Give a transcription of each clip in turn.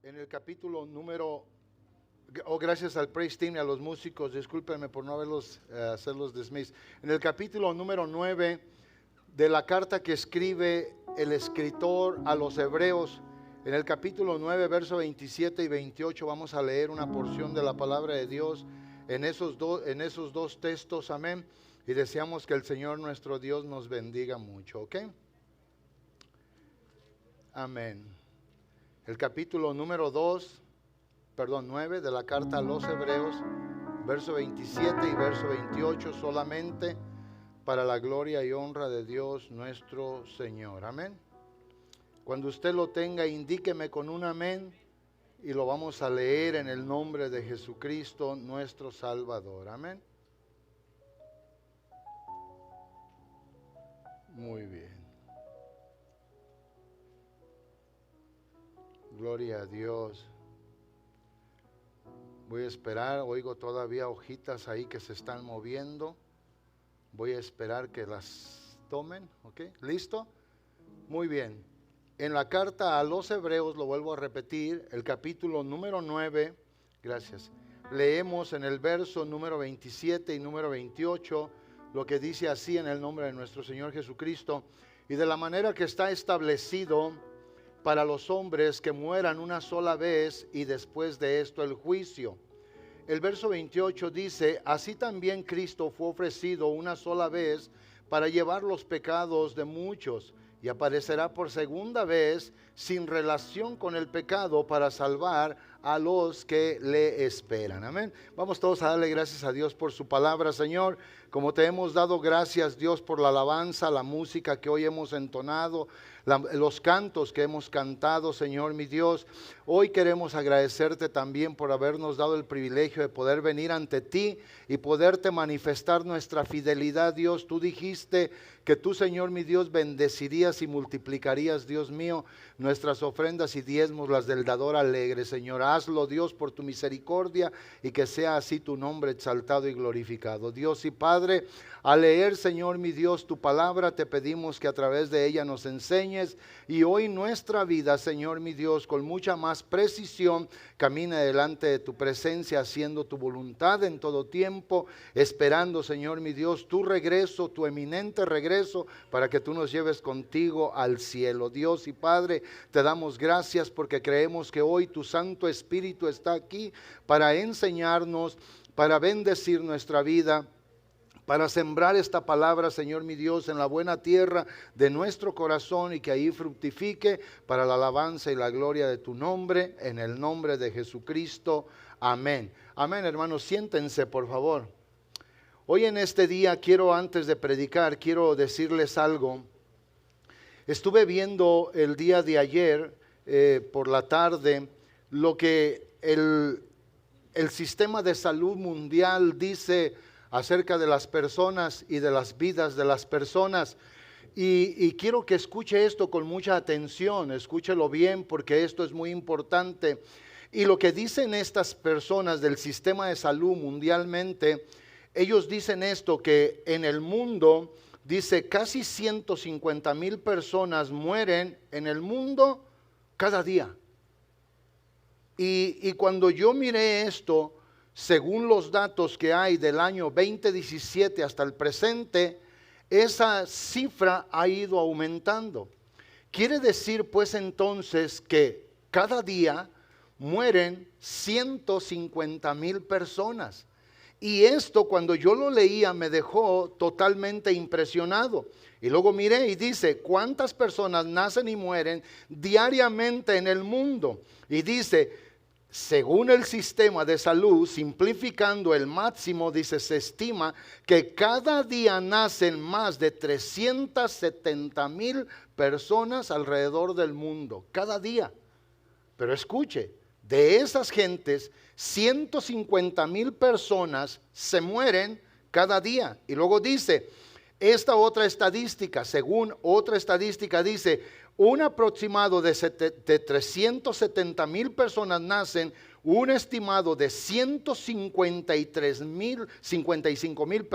en el capítulo número, gracias al praise team y a los músicos, discúlpenme por no hacerlos dismiss. En el capítulo número 9 de la carta que escribe el escritor a los hebreos, en el capítulo 9, verso 27 y 28, vamos a leer una porción de la palabra de Dios en esos dos textos, amén. Y deseamos que el Señor nuestro Dios nos bendiga mucho, ¿ok? Amén. El capítulo número 9 de la carta a los hebreos, verso 27 y verso 28, solamente para la gloria y honra de Dios nuestro Señor, amén. Cuando usted lo tenga, indíqueme con un amén y lo vamos a leer en el nombre de Jesucristo nuestro Salvador, amén. Muy bien. Gloria a Dios. Voy a esperar, oigo todavía hojitas ahí que se están moviendo. Voy a esperar que las tomen, ¿ok? ¿Listo? Muy bien. En la carta a los hebreos, lo vuelvo a repetir, el capítulo número 9, gracias. Leemos en el verso número 27 y número 28, lo que dice así en el nombre de nuestro Señor Jesucristo. Y de la manera que está establecido para los hombres que mueran una sola vez y después de esto el juicio. El verso 28 dice, así también Cristo fue ofrecido una sola vez para llevar los pecados de muchos y aparecerá por segunda vez sin relación con el pecado para salvar a los que le esperan. Amén. Vamos todos a darle gracias a Dios por su palabra, Señor. Como te hemos dado gracias, Dios, por la alabanza, la música que hoy hemos entonado, los cantos que hemos cantado, Señor mi Dios. Hoy queremos agradecerte también por habernos dado el privilegio de poder venir ante ti y poderte manifestar nuestra fidelidad, Dios. Tú dijiste que tú, Señor mi Dios, bendecirías y multiplicarías, Dios mío, nuestras ofrendas y diezmos, las del dador alegre, Señor. Hazlo, Dios, por tu misericordia y que sea así tu nombre exaltado y glorificado. Dios y Padre, al leer, Señor mi Dios, tu palabra, te pedimos que a través de ella nos enseñes y hoy nuestra vida, Señor mi Dios, con mucha más precisión, camina delante de tu presencia, haciendo tu voluntad en todo tiempo, esperando, Señor mi Dios, tu regreso, tu eminente regreso, para que tú nos lleves contigo al cielo. Dios y Padre, te damos gracias porque creemos que hoy tu Santo Espíritu está aquí para enseñarnos, para bendecir nuestra vida, para sembrar esta palabra, Señor mi Dios, en la buena tierra de nuestro corazón y que ahí fructifique para la alabanza y la gloria de tu nombre, en el nombre de Jesucristo. Amén. Amén, hermanos, siéntense, por favor. Hoy en este día antes de predicar, quiero decirles algo. Estuve viendo el día de ayer, por la tarde, lo que el sistema de salud mundial dice acerca de las personas y de las vidas de las personas. Y quiero que escuche esto con mucha atención, escúchelo bien porque esto es muy importante. Y lo que dicen estas personas del sistema de salud mundialmente, ellos dicen esto, que en el mundo, dice, casi 150,000 personas mueren en el mundo cada día. Y cuando yo miré esto, según los datos que hay del año 2017 hasta el presente, esa cifra ha ido aumentando. Quiere decir pues entonces que cada día mueren 150,000 personas. Y esto cuando yo lo leía me dejó totalmente impresionado. Y luego miré y dice, ¿cuántas personas nacen y mueren diariamente en el mundo? Y dice, según el sistema de salud, simplificando el máximo, dice, se estima que cada día nacen más de 370,000 personas alrededor del mundo. Cada día. Pero escuche, de esas gentes, 150,000 personas se mueren cada día. Y luego dice, esta otra estadística, según otra estadística dice, un aproximado de 370,000 personas nacen, un estimado de 155,000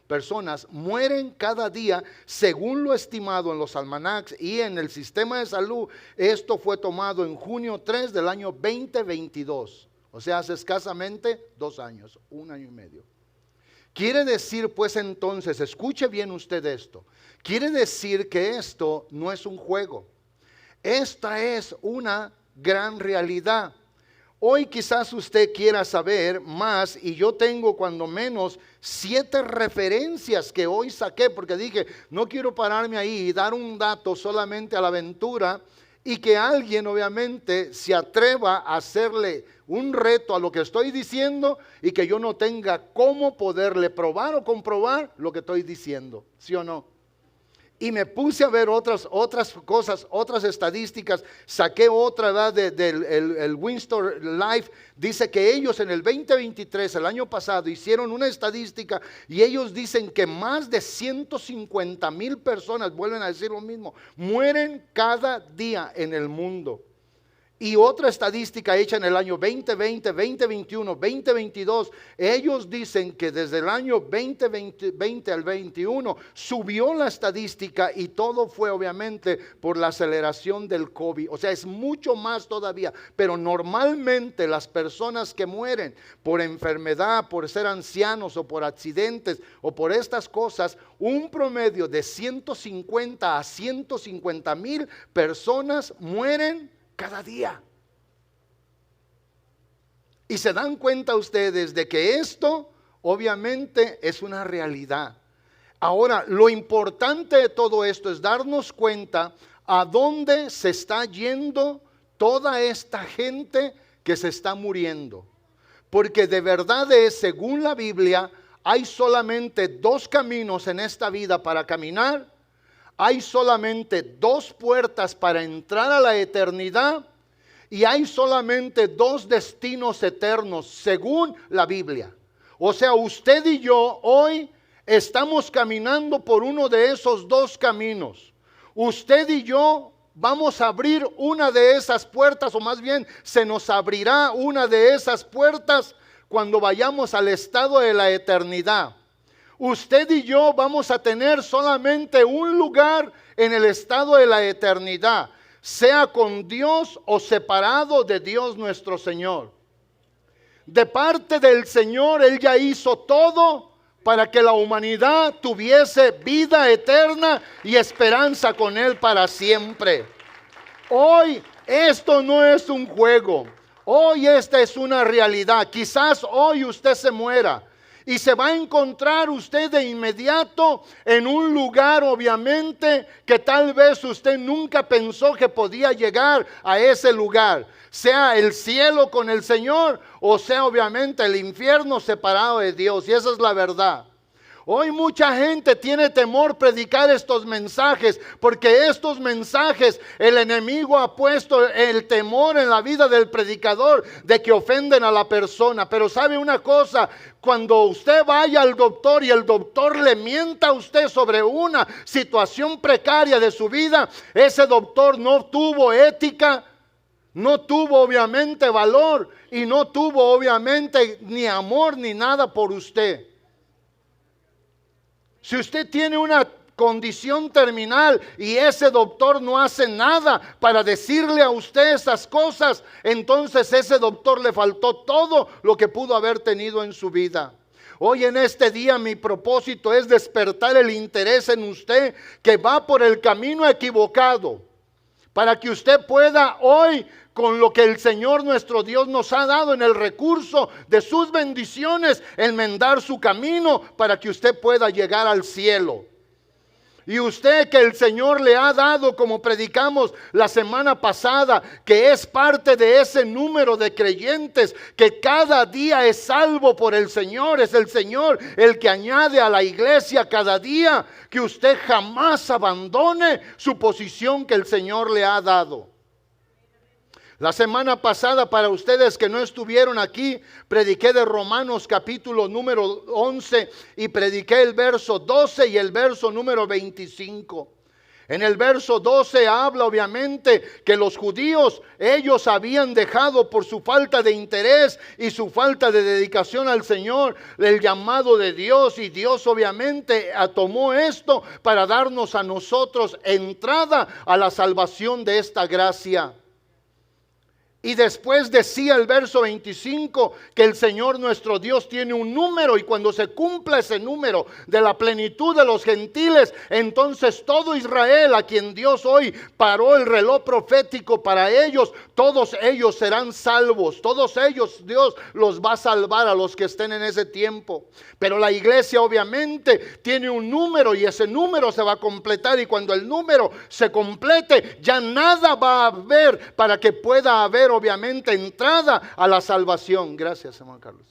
personas mueren cada día, según lo estimado en los almanacs y en el sistema de salud. Esto fue tomado en junio 3 del año 2022, o sea, hace escasamente 2 años, 1 año y medio. Quiere decir pues entonces, escuche bien usted esto, quiere decir que esto no es un juego, esta es una gran realidad. Hoy quizás usted quiera saber más y yo tengo cuando menos 7 referencias que hoy saqué, porque dije, no quiero pararme ahí y dar un dato solamente a la aventura y que alguien obviamente se atreva a hacerle un reto a lo que estoy diciendo y que yo no tenga cómo poderle probar o comprobar lo que estoy diciendo, ¿sí o no? Y me puse a ver otras cosas, otras estadísticas. Saqué otra, ¿verdad? del Winston Life. Dice que ellos en el 2023, el año pasado, hicieron una estadística y ellos dicen que más de 150,000 personas, vuelven a decir lo mismo, mueren cada día en el mundo. Y otra estadística hecha en el año 2020, 2021, 2022, ellos dicen que desde el año 2020 al 21 subió la estadística y todo fue obviamente por la aceleración del COVID. O sea, es mucho más todavía, pero normalmente las personas que mueren por enfermedad, por ser ancianos o por accidentes o por estas cosas, un promedio de 150 a 150,000 personas mueren cada día. Y se dan cuenta ustedes de que esto obviamente es una realidad. Ahora, lo importante de todo esto es darnos cuenta a dónde se está yendo toda esta gente que se está muriendo. Porque de verdad es, según la Biblia, hay solamente 2 caminos en esta vida para caminar. Hay solamente 2 puertas para entrar a la eternidad y hay solamente 2 destinos eternos según la Biblia. O sea, usted y yo hoy estamos caminando por uno de esos 2 caminos. Usted y yo vamos a abrir una de esas puertas, o más bien se nos abrirá una de esas puertas cuando vayamos al estado de la eternidad. Usted y yo vamos a tener solamente un lugar en el estado de la eternidad, sea con Dios o separado de Dios nuestro Señor. De parte del Señor, Él ya hizo todo para que la humanidad tuviese vida eterna y esperanza con Él para siempre. Hoy esto no es un juego, hoy esta es una realidad. Quizás hoy usted se muera y se va a encontrar usted de inmediato en un lugar obviamente que tal vez usted nunca pensó que podía llegar a ese lugar. Sea el cielo con el Señor o sea obviamente el infierno separado de Dios. Y esa es la verdad. Hoy mucha gente tiene temor predicar estos mensajes porque estos mensajes el enemigo ha puesto el temor en la vida del predicador de que ofenden a la persona. Pero sabe una cosa, cuando usted vaya al doctor y el doctor le mienta a usted sobre una situación precaria de su vida, ese doctor no tuvo ética, no tuvo obviamente valor y no tuvo obviamente ni amor ni nada por usted. Si usted tiene una condición terminal y ese doctor no hace nada para decirle a usted esas cosas, entonces ese doctor le faltó todo lo que pudo haber tenido en su vida. Hoy en este día mi propósito es despertar el interés en usted que va por el camino equivocado, para que usted pueda hoy, con lo que el Señor nuestro Dios nos ha dado en el recurso de sus bendiciones, enmendar su camino para que usted pueda llegar al cielo. Y usted que el Señor le ha dado, como predicamos la semana pasada, que es parte de ese número de creyentes que cada día es salvo por el Señor. Es el Señor el que añade a la iglesia cada día, que usted jamás abandone su posición que el Señor le ha dado. La semana pasada, para ustedes que no estuvieron aquí, prediqué de Romanos capítulo número 11 y prediqué el verso 12 y el verso número 25. En el verso 12 habla obviamente que los judíos, ellos habían dejado por su falta de interés y su falta de dedicación al Señor el llamado de Dios, y Dios obviamente tomó esto para darnos a nosotros entrada a la salvación de esta gracia. Y después decía el verso 25 que el Señor nuestro Dios tiene un número, y cuando se cumpla ese número de la plenitud de los gentiles, entonces todo Israel, a quien Dios hoy paró el reloj profético para ellos, todos ellos serán salvos. Todos ellos Dios los va a salvar a los que estén en ese tiempo. Pero la iglesia obviamente tiene un número, y ese número se va a completar, y cuando el número se complete ya nada va a haber para que pueda haber obviamente entrada a la salvación. Gracias, hermano Carlos.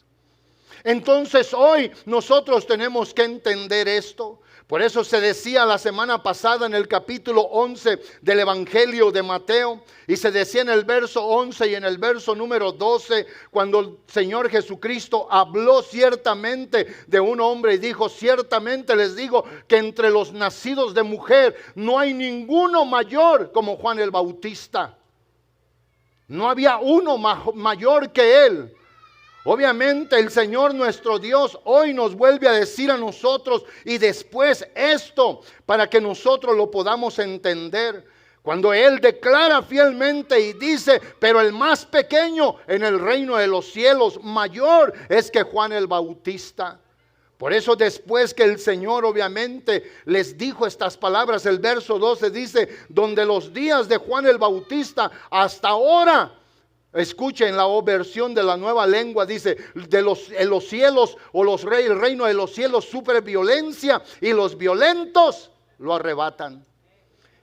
Entonces hoy nosotros tenemos que entender esto. Por eso se decía la semana pasada en el capítulo 11 del Evangelio de Mateo, y se decía en el verso 11 y en el verso número 12, cuando el Señor Jesucristo habló ciertamente de un hombre y dijo: ciertamente les digo que entre los nacidos de mujer no hay ninguno mayor como Juan el Bautista. No había uno mayor que él. Obviamente el Señor nuestro Dios hoy nos vuelve a decir a nosotros, y después esto, para que nosotros lo podamos entender. Cuando Él declara fielmente y dice: pero el más pequeño en el reino de los cielos mayor es que Juan el Bautista. Por eso después que el Señor obviamente les dijo estas palabras, el verso 12 dice: donde los días de Juan el Bautista hasta ahora, escuchen la versión de la Nueva Lengua, dice: en los cielos o el reino de los cielos sufre violencia y los violentos lo arrebatan.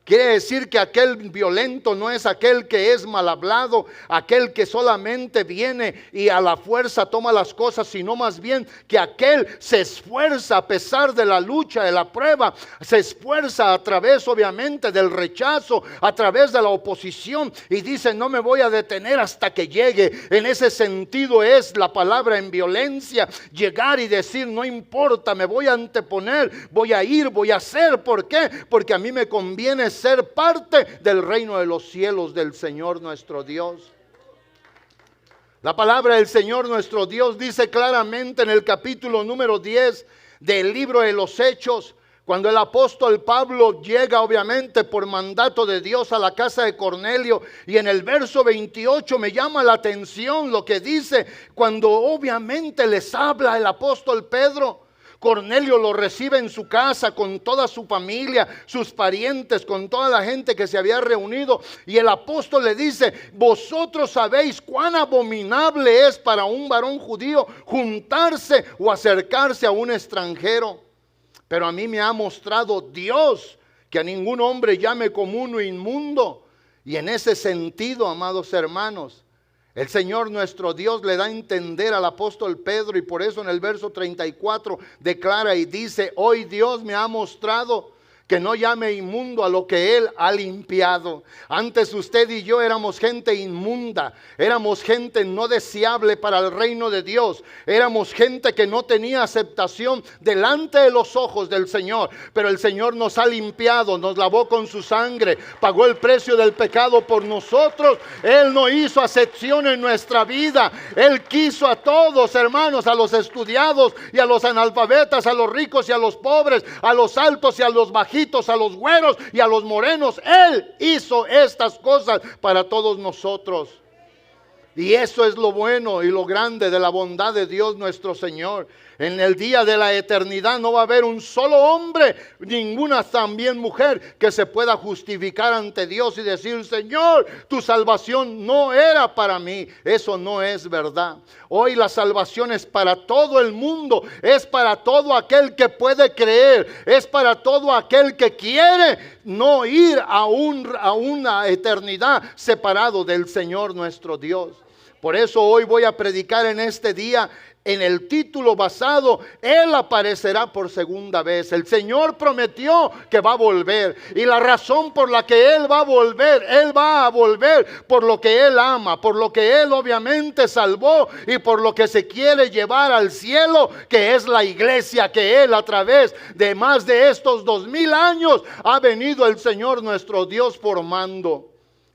Quiere decir que aquel violento no es aquel que es mal hablado, aquel que solamente viene y a la fuerza toma las cosas, sino más bien que aquel se esfuerza a pesar de la lucha, de la prueba, se esfuerza a través obviamente del rechazo, a través de la oposición, y dice: no me voy a detener hasta que llegue. En ese sentido es la palabra en violencia, llegar y decir: no importa, me voy a anteponer, voy a ir, voy a hacer. ¿Por qué? Porque a mí me conviene ser parte del reino de los cielos del Señor nuestro Dios. La palabra del Señor nuestro Dios dice claramente en el capítulo número 10 del libro de los Hechos, cuando el apóstol Pablo llega obviamente por mandato de Dios a la casa de Cornelio, y en el verso 28 me llama la atención lo que dice cuando obviamente les habla el apóstol Pedro. Cornelio lo recibe en su casa con toda su familia, sus parientes, con toda la gente que se había reunido. Y el apóstol le dice: vosotros sabéis cuán abominable es para un varón judío juntarse o acercarse a un extranjero. Pero a mí me ha mostrado Dios que a ningún hombre llame común o inmundo. Y en ese sentido, amados hermanos, el Señor nuestro Dios le da a entender al apóstol Pedro, y por eso en el verso 34 declara y dice: hoy Dios me ha mostrado que no llame inmundo a lo que Él ha limpiado. Antes usted y yo éramos gente inmunda, éramos gente no deseable para el reino de Dios, éramos gente que no tenía aceptación delante de los ojos del Señor. Pero el Señor nos ha limpiado, nos lavó con su sangre, pagó el precio del pecado por nosotros. Él no hizo acepción en nuestra vida. Él quiso a todos, hermanos, a los estudiados y a los analfabetas, a los ricos y a los pobres, a los altos y a los bajitos, a los güeros y a los morenos. Él hizo estas cosas para todos nosotros. Y eso es lo bueno y lo grande de la bondad de Dios nuestro Señor. En el día de la eternidad no va a haber un solo hombre, ninguna también mujer, que se pueda justificar ante Dios y decir: Señor, tu salvación no era para mí. Eso no es verdad. Hoy la salvación es para todo el mundo, es para todo aquel que puede creer, es para todo aquel que quiere no ir a una eternidad separado del Señor nuestro Dios. Por eso hoy voy a predicar en este día en el título basado, Él aparecerá por segunda vez. El Señor prometió que va a volver. Y la razón por la que Él va a volver por lo que Él ama, por lo que Él obviamente salvó y por lo que se quiere llevar al cielo, que es la iglesia que Él a través de más de estos 2000 años ha venido el Señor nuestro Dios formando.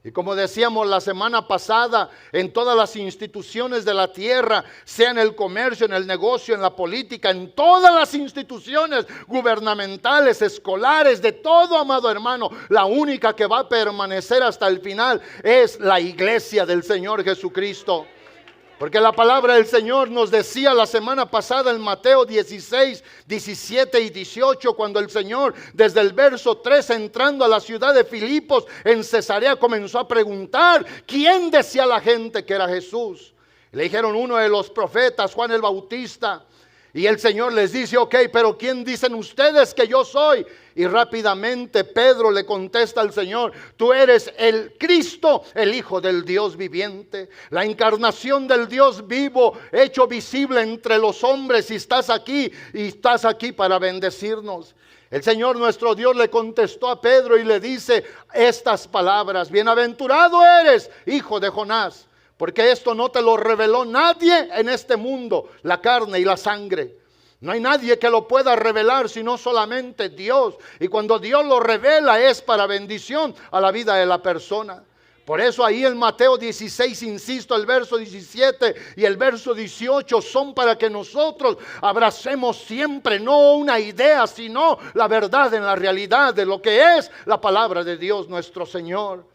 Y como decíamos la semana pasada, en todas las instituciones de la tierra, sea en el comercio, en el negocio, en la política, en todas las instituciones gubernamentales, escolares, de todo, amado hermano, la única que va a permanecer hasta el final es la iglesia del Señor Jesucristo. Porque la palabra del Señor nos decía la semana pasada en Mateo 16, 17 y 18, cuando el Señor desde el verso 3 entrando a la ciudad de Filipos en Cesarea comenzó a preguntar ¿quién decía la gente que era Jesús? Le dijeron uno de los profetas, Juan el Bautista. Y el Señor les dice, ok, pero ¿quién dicen ustedes que yo soy? Y rápidamente Pedro le contesta al Señor, tú eres el Cristo, el Hijo del Dios viviente, la encarnación del Dios vivo, hecho visible entre los hombres, y estás aquí para bendecirnos. El Señor nuestro Dios le contestó a Pedro y le dice estas palabras, bienaventurado eres, hijo de Jonás, porque esto no te lo reveló nadie en este mundo, la carne y la sangre. No hay nadie que lo pueda revelar sino solamente Dios. Y cuando Dios lo revela es para bendición a la vida de la persona. Por eso ahí en Mateo 16, insisto, el verso 17 y el verso 18 son para que nosotros abracemos siempre no una idea, sino la verdad en la realidad de lo que es la palabra de Dios nuestro Señor.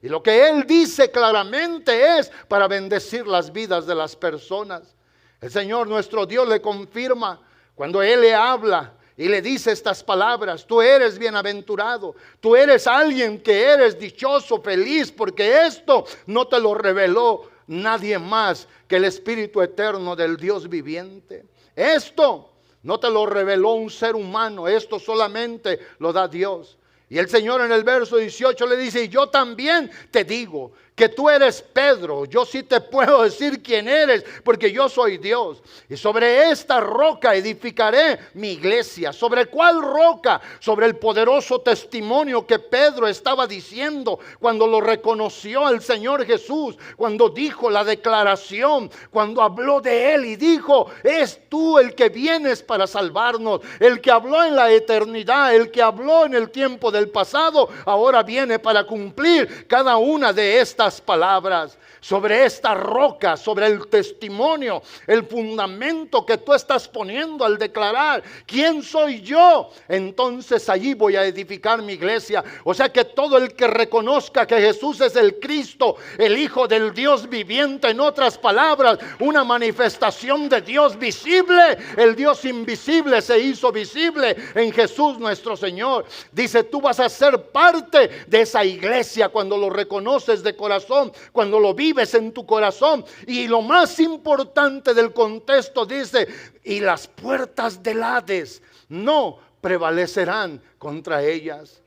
Y lo que Él dice claramente es para bendecir las vidas de las personas. El Señor nuestro Dios le confirma cuando Él le habla y le dice estas palabras, tú eres bienaventurado, tú eres alguien que eres dichoso, feliz, porque esto no te lo reveló nadie más que el Espíritu eterno del Dios viviente. Esto no te lo reveló un ser humano, esto solamente lo da Dios. Y el Señor en el verso 18 le dice, y yo también te digo que tú eres Pedro, yo sí te puedo decir quién eres, porque yo soy Dios. Y sobre esta roca edificaré mi iglesia. ¿Sobre cuál roca? Sobre el poderoso testimonio que Pedro estaba diciendo cuando lo reconoció al Señor Jesús, cuando dijo la declaración, cuando habló de Él y dijo, es tú el que vienes para salvarnos, el que habló en la eternidad, el que habló en el tiempo del pasado, ahora viene para cumplir cada una de estas palabras. Sobre esta roca, sobre el testimonio, el fundamento que tú estás poniendo al declarar ¿quién soy yo? Entonces allí voy a edificar mi iglesia. O sea que todo el que reconozca que Jesús es el Cristo, el Hijo del Dios viviente, en otras palabras, una manifestación de Dios visible, el Dios invisible se hizo visible en Jesús nuestro Señor. Dice, tú vas a ser parte de esa iglesia cuando lo reconoces de corazón, cuando lo vives en tu corazón. Y lo más importante del contexto dice, y las puertas del Hades no prevalecerán contra ellas.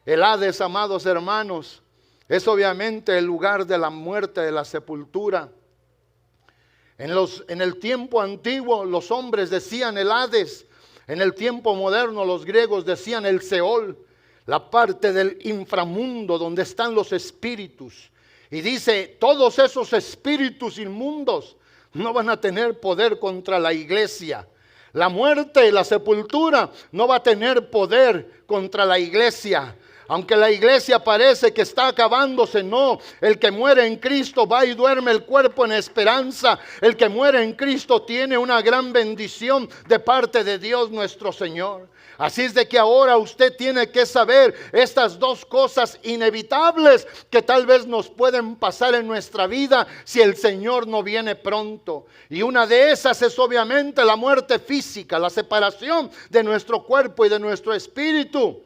El Hades, amados hermanos, es obviamente el lugar de la muerte, de la sepultura. En el tiempo antiguo los hombres decían el Hades. En el tiempo moderno los griegos decían el Seol, la parte del inframundo donde están los espíritus. Y dice, todos esos espíritus inmundos no van a tener poder contra la iglesia. La muerte y la sepultura no va a tener poder contra la iglesia. Aunque la iglesia parece que está acabándose, no. El que muere en Cristo va y duerme el cuerpo en esperanza. El que muere en Cristo tiene una gran bendición de parte de Dios nuestro Señor. Así es de que ahora usted tiene que saber estas dos cosas inevitables que tal vez nos pueden pasar en nuestra vida si el Señor no viene pronto. Y una de esas es obviamente la muerte física, la separación de nuestro cuerpo y de nuestro espíritu.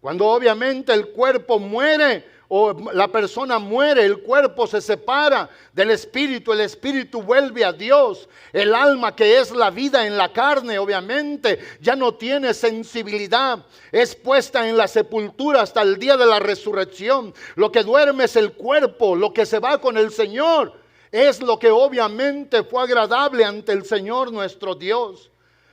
Cuando obviamente el cuerpo muere o la persona muere, el cuerpo se separa del espíritu, el espíritu vuelve a Dios. El alma, que es la vida en la carne, obviamente ya no tiene sensibilidad, es puesta en la sepultura hasta el día de la resurrección. Lo que duerme es el cuerpo, lo que se va con el Señor es lo que obviamente fue agradable ante el Señor nuestro Dios.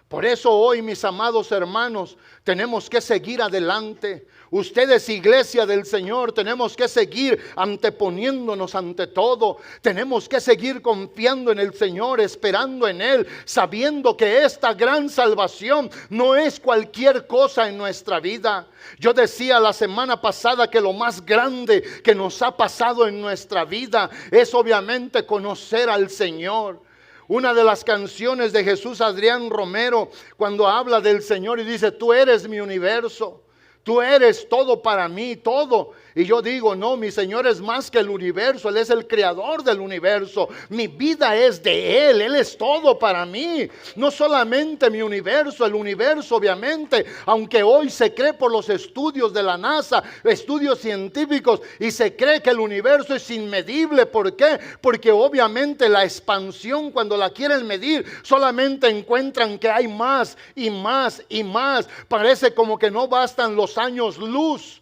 Por eso hoy, mis amados hermanos, tenemos que seguir adelante. Ustedes, iglesia del Señor, tenemos que seguir anteponiéndonos ante todo. Tenemos que seguir confiando en el Señor, esperando en Él, sabiendo que esta gran salvación no es cualquier cosa en nuestra vida. Yo decía la semana pasada que lo más grande que nos ha pasado en nuestra vida es obviamente conocer al Señor. Una de las canciones de Jesús Adrián Romero, cuando habla del Señor y dice: tú eres mi universo, tú eres todo para mí, todo. Y yo digo: no, mi Señor es más que el universo, Él es el creador del universo. Mi vida es de Él es todo para mí. No solamente mi universo, el universo obviamente, aunque hoy se cree por los estudios de la NASA, estudios científicos, y se cree que el universo es inmedible. ¿Por qué? Porque obviamente la expansión, cuando la quieren medir, solamente encuentran que hay más y más y más. Parece como que no bastan los años luz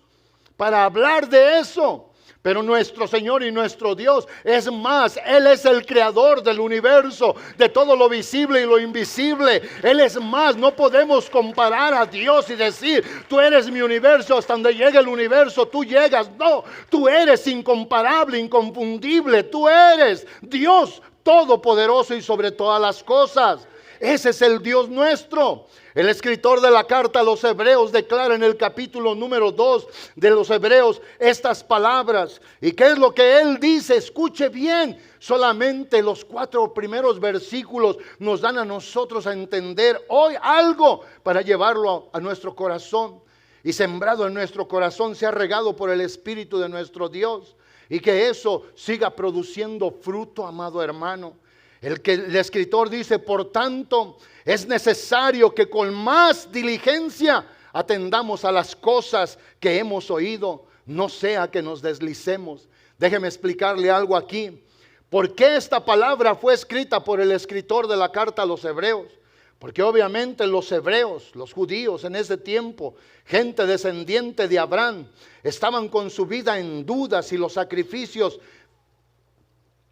para hablar de eso. Pero nuestro Señor y nuestro Dios es más. Él es el creador del universo, de todo lo visible y lo invisible. Él es más. No podemos comparar a Dios y decir: tú eres mi universo, hasta donde llegue el universo tú llegas. No, tú eres incomparable, inconfundible. Tú eres Dios todopoderoso y sobre todas las cosas. Ese es el Dios nuestro. El escritor de la carta a los Hebreos declara en el capítulo número 2 de los Hebreos estas palabras. ¿Y qué es lo que él dice? Escuche bien. Solamente los 4 primeros versículos nos dan a nosotros a entender hoy algo para llevarlo a nuestro corazón. Y sembrado en nuestro corazón, se ha regado por el Espíritu de nuestro Dios. Y que eso siga produciendo fruto, amado hermano. El escritor dice: por tanto, es necesario que con más diligencia atendamos a las cosas que hemos oído, no sea que nos deslicemos. Déjeme explicarle algo aquí. ¿Por qué esta palabra fue escrita por el escritor de la carta a los Hebreos? Porque obviamente los hebreos, los judíos en ese tiempo, gente descendiente de Abraham, estaban con su vida en dudas, y los sacrificios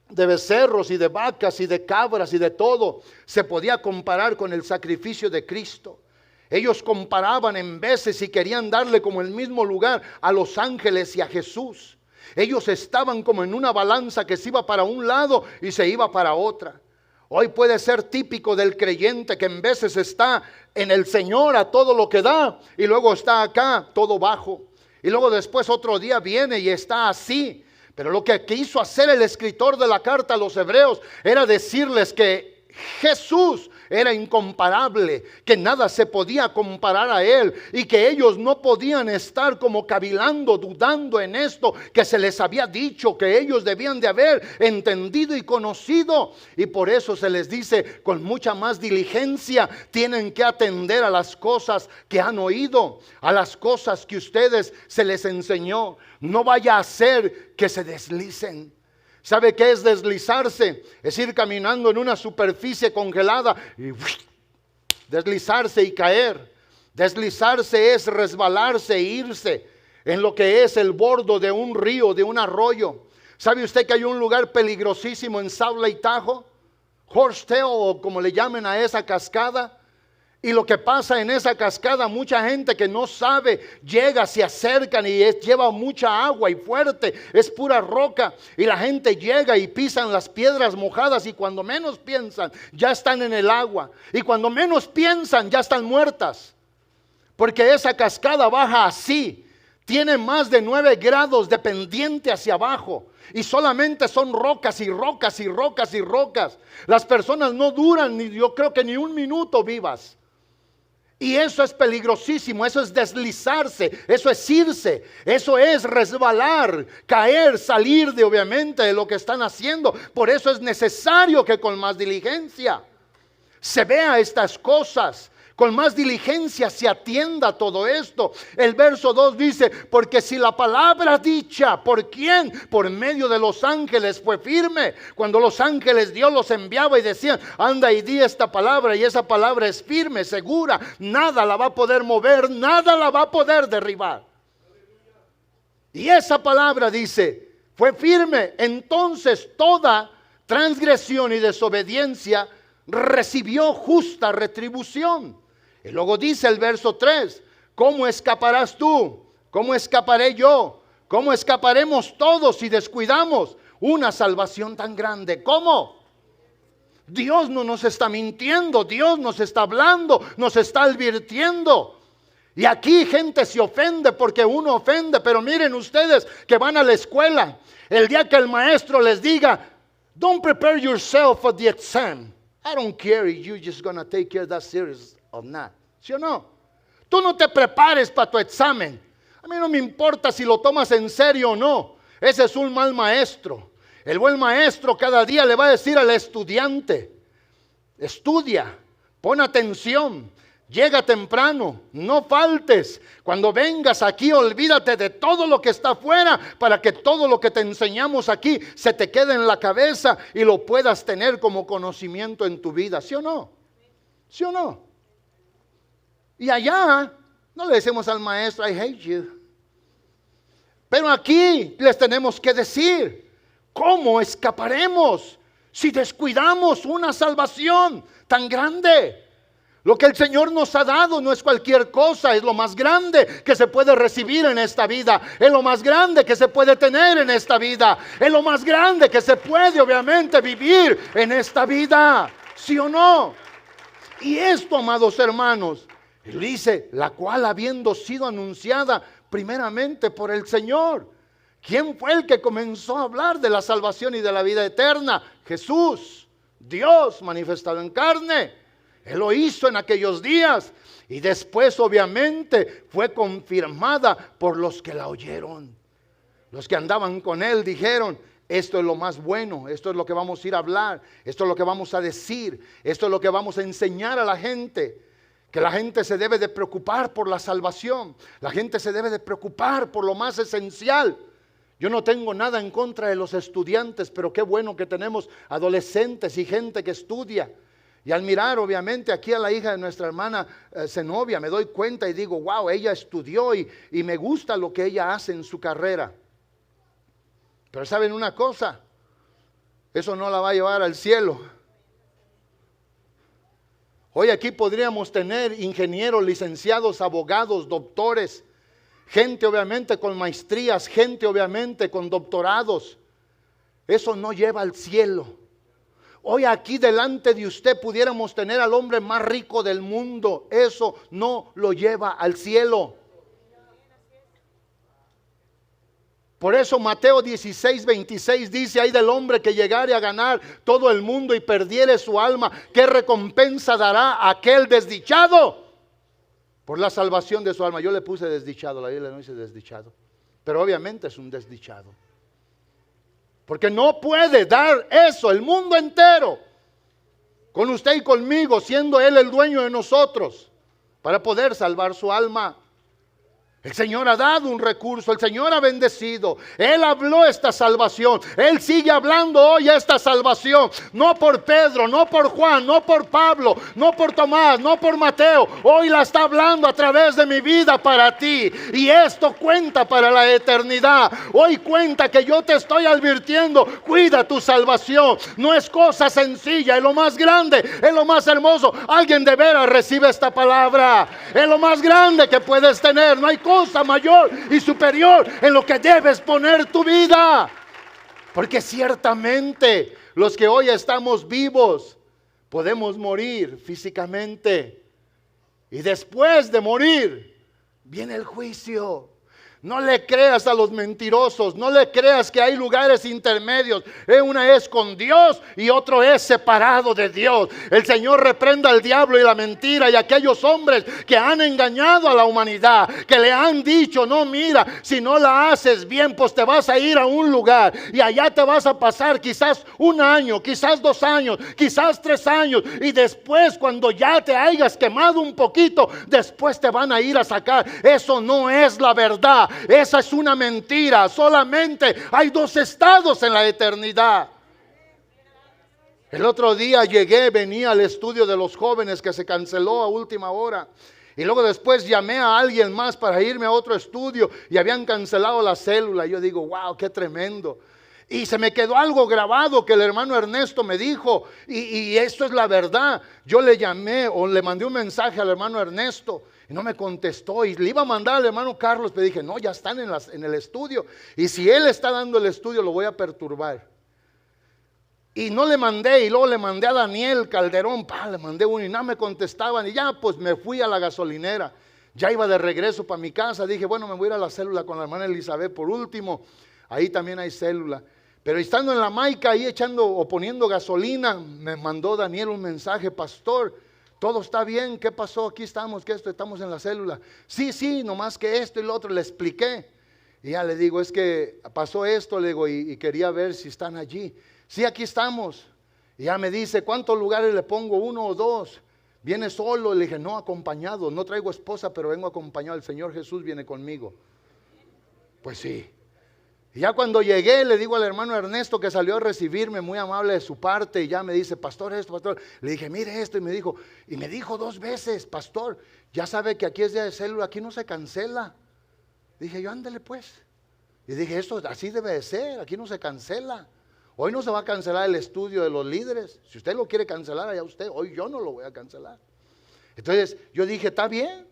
de becerros y de vacas y de cabras y de todo se podía comparar con el sacrificio de Cristo. Ellos comparaban en veces y querían darle como el mismo lugar a los ángeles y a Jesús. Ellos estaban como en una balanza que se iba para un lado y se iba para otra. Hoy puede ser típico del creyente que en veces está en el Señor a todo lo que da, y luego está acá todo bajo, y luego después otro día viene y está así. Pero lo que quiso hacer el escritor de la carta a los Hebreos era decirles que Jesús era incomparable, que nada se podía comparar a Él, y que ellos no podían estar como cavilando, dudando en esto que se les había dicho, que ellos debían de haber entendido y conocido. Y por eso se les dice: con mucha más diligencia tienen que atender a las cosas que han oído, a las cosas que ustedes se les enseñó. No vaya a ser que se deslicen. ¿Sabe qué es deslizarse? Es ir caminando en una superficie congelada y deslizarse y caer. Deslizarse es resbalarse e irse en lo que es el bordo de un río, de un arroyo. ¿Sabe usted que hay un lugar peligrosísimo en Salt Lake Tahoe? Horsetail, o como le llamen a esa cascada. Y lo que pasa en esa cascada, mucha gente que no sabe llega, se acercan y lleva mucha agua y fuerte, es pura roca, y la gente llega y pisan las piedras mojadas, y cuando menos piensan ya están en el agua, y cuando menos piensan ya están muertas, porque esa cascada baja así, tiene más de 9 grados de pendiente hacia abajo. Y solamente son rocas y rocas y rocas y rocas. Las personas no duran, yo creo que ni un minuto vivas. Y eso es peligrosísimo, eso es deslizarse, eso es irse, eso es resbalar, caer, salir de obviamente de lo que están haciendo. Por eso es necesario que con más diligencia se vea estas cosas, con más diligencia se atienda a todo esto. El verso 2 dice: porque si la palabra dicha, ¿por quién? Por medio de los ángeles fue firme. Cuando los ángeles Dios los enviaba y decían: anda y di esta palabra, y esa palabra es firme, segura, nada la va a poder mover, nada la va a poder derribar. Y esa palabra dice, fue firme. Entonces transgresión y desobediencia, recibió justa retribución. Y luego dice el verso 3, ¿cómo escaparás tú? ¿Cómo escaparé yo? ¿Cómo escaparemos todos si descuidamos una salvación tan grande? ¿Cómo? Dios no nos está mintiendo, Dios nos está hablando, nos está advirtiendo. Y aquí gente se ofende porque uno ofende, pero miren ustedes que van a la escuela, el día que el maestro les diga, don't prepare yourself for the exam. I don't care if you're just gonna take care of that serious or not. ¿Sí o no? Tú no te prepares para tu examen. A mí no me importa si lo tomas en serio o no. Ese es un mal maestro. El buen maestro cada día le va a decir al estudiante, estudia, pon atención, llega temprano, no faltes. Cuando vengas aquí, olvídate de todo lo que está afuera para que todo lo que te enseñamos aquí se te quede en la cabeza y lo puedas tener como conocimiento en tu vida. ¿Sí o no? ¿Sí o no? Y allá no le decimos al maestro, I hate you. Pero aquí les tenemos que decir, ¿cómo escaparemos si descuidamos una salvación tan grande? Lo que el Señor nos ha dado no es cualquier cosa, es lo más grande que se puede recibir en esta vida, es lo más grande que se puede tener en esta vida, es lo más grande que se puede obviamente vivir en esta vida, ¿sí o no? Y esto, amados hermanos, dice, la cual habiendo sido anunciada primeramente por el Señor. ¿Quién fue el que comenzó a hablar de la salvación y de la vida eterna? Jesús, Dios manifestado en carne. Él lo hizo en aquellos días y después obviamente fue confirmada por los que la oyeron. Los que andaban con él dijeron, esto es lo más bueno, esto es lo que vamos a ir a hablar, esto es lo que vamos a decir, esto es lo que vamos a enseñar a la gente. Que la gente se debe de preocupar por la salvación, la gente se debe de preocupar por lo más esencial. Yo no tengo nada en contra de los estudiantes, pero qué bueno que tenemos adolescentes y gente que estudia. Y al mirar obviamente aquí a la hija de nuestra hermana Zenobia, me doy cuenta y digo, wow, ella estudió y me gusta lo que ella hace en su carrera. Pero ¿saben una cosa? Eso no la va a llevar al cielo. Hoy aquí podríamos tener ingenieros, licenciados, abogados, doctores, gente obviamente con maestrías, gente obviamente con doctorados. Eso no lleva al cielo. Hoy aquí delante de usted pudiéramos tener al hombre más rico del mundo. Eso no lo lleva al cielo. Por eso Mateo 16:26 dice, ay del hombre que llegare a ganar todo el mundo y perdiere su alma, ¿qué recompensa dará a aquel desdichado? Por la salvación de su alma. Yo le puse desdichado, la Biblia no dice desdichado, pero obviamente es un desdichado. Porque no puede dar eso el mundo entero, con usted y conmigo, siendo Él el dueño de nosotros, para poder salvar su alma. El Señor ha dado un recurso, el Señor ha bendecido, Él habló esta salvación, Él sigue hablando hoy esta salvación, no por Pedro, no por Juan, no por Pablo, no por Tomás, no por Mateo, hoy la está hablando a través de mi vida para ti, y esto cuenta para la eternidad. Hoy cuenta que yo te estoy advirtiendo, cuida tu salvación, no es cosa sencilla, es lo más grande, es lo más hermoso. Alguien de veras recibe esta palabra, es lo más grande que puedes tener, no hay cosa mayor y superior en lo que debes poner tu vida, porque ciertamente los que hoy estamos vivos podemos morir físicamente y después de morir viene el juicio. No le creas a los mentirosos, no le creas que hay lugares intermedios. Una es con Dios y otro es separado de Dios. El Señor reprenda al diablo y la mentira y aquellos hombres que han engañado a la humanidad, que le han dicho, no, mira, si no la haces bien, pues te vas a ir a un lugar y allá te vas a pasar quizás 1 año, quizás 2 años, quizás 3 años, y después cuando ya te hayas quemado un poquito, después te van a ir a sacar. Eso no es la verdad. Esa es una mentira. Solamente hay 2 estados en la eternidad. El otro día venía al estudio de los jóvenes que se canceló a última hora. Y luego después llamé a alguien más para irme a otro estudio y habían cancelado la célula. Yo digo, wow, qué tremendo. Y se me quedó algo grabado que el hermano Ernesto me dijo, y esto es la verdad. Yo le llamé o le mandé un mensaje al hermano Ernesto y no me contestó, y le iba a mandar al hermano Carlos, pero dije, no, ya están en el estudio, y si él está dando el estudio lo voy a perturbar. Y no le mandé, y luego le mandé a Daniel Calderón, le mandé uno y no me contestaban, y ya pues me fui a la gasolinera. Ya iba de regreso para mi casa, dije, bueno, me voy a ir a la célula con la hermana Elizabeth por último, ahí también hay célula. Pero estando en la Maica ahí echando o poniendo gasolina, me mandó Daniel un mensaje, pastor, todo está bien, ¿qué pasó? Aquí estamos, ¿qué esto? Estamos en la célula. Sí, nomás que esto y lo otro, le expliqué. Y ya le digo, es que pasó esto, le digo, y quería ver si están allí. Sí, aquí estamos. Y ya me dice, ¿cuántos lugares le pongo? 1 o 2. ¿Viene solo? Le dije, no, acompañado, no traigo esposa, pero vengo acompañado, el Señor Jesús viene conmigo. Pues sí. Y ya cuando llegué, le digo al hermano Ernesto que salió a recibirme, muy amable de su parte, y ya me dice, pastor, esto, pastor. Le dije, mire esto, y me dijo 2 veces, pastor, ya sabe que aquí es día de célula, aquí no se cancela. Dije yo, ándale pues. Y dije, esto así debe de ser, aquí no se cancela. Hoy no se va a cancelar el estudio de los líderes. Si usted lo quiere cancelar, allá usted, hoy yo no lo voy a cancelar. Entonces yo dije, está bien.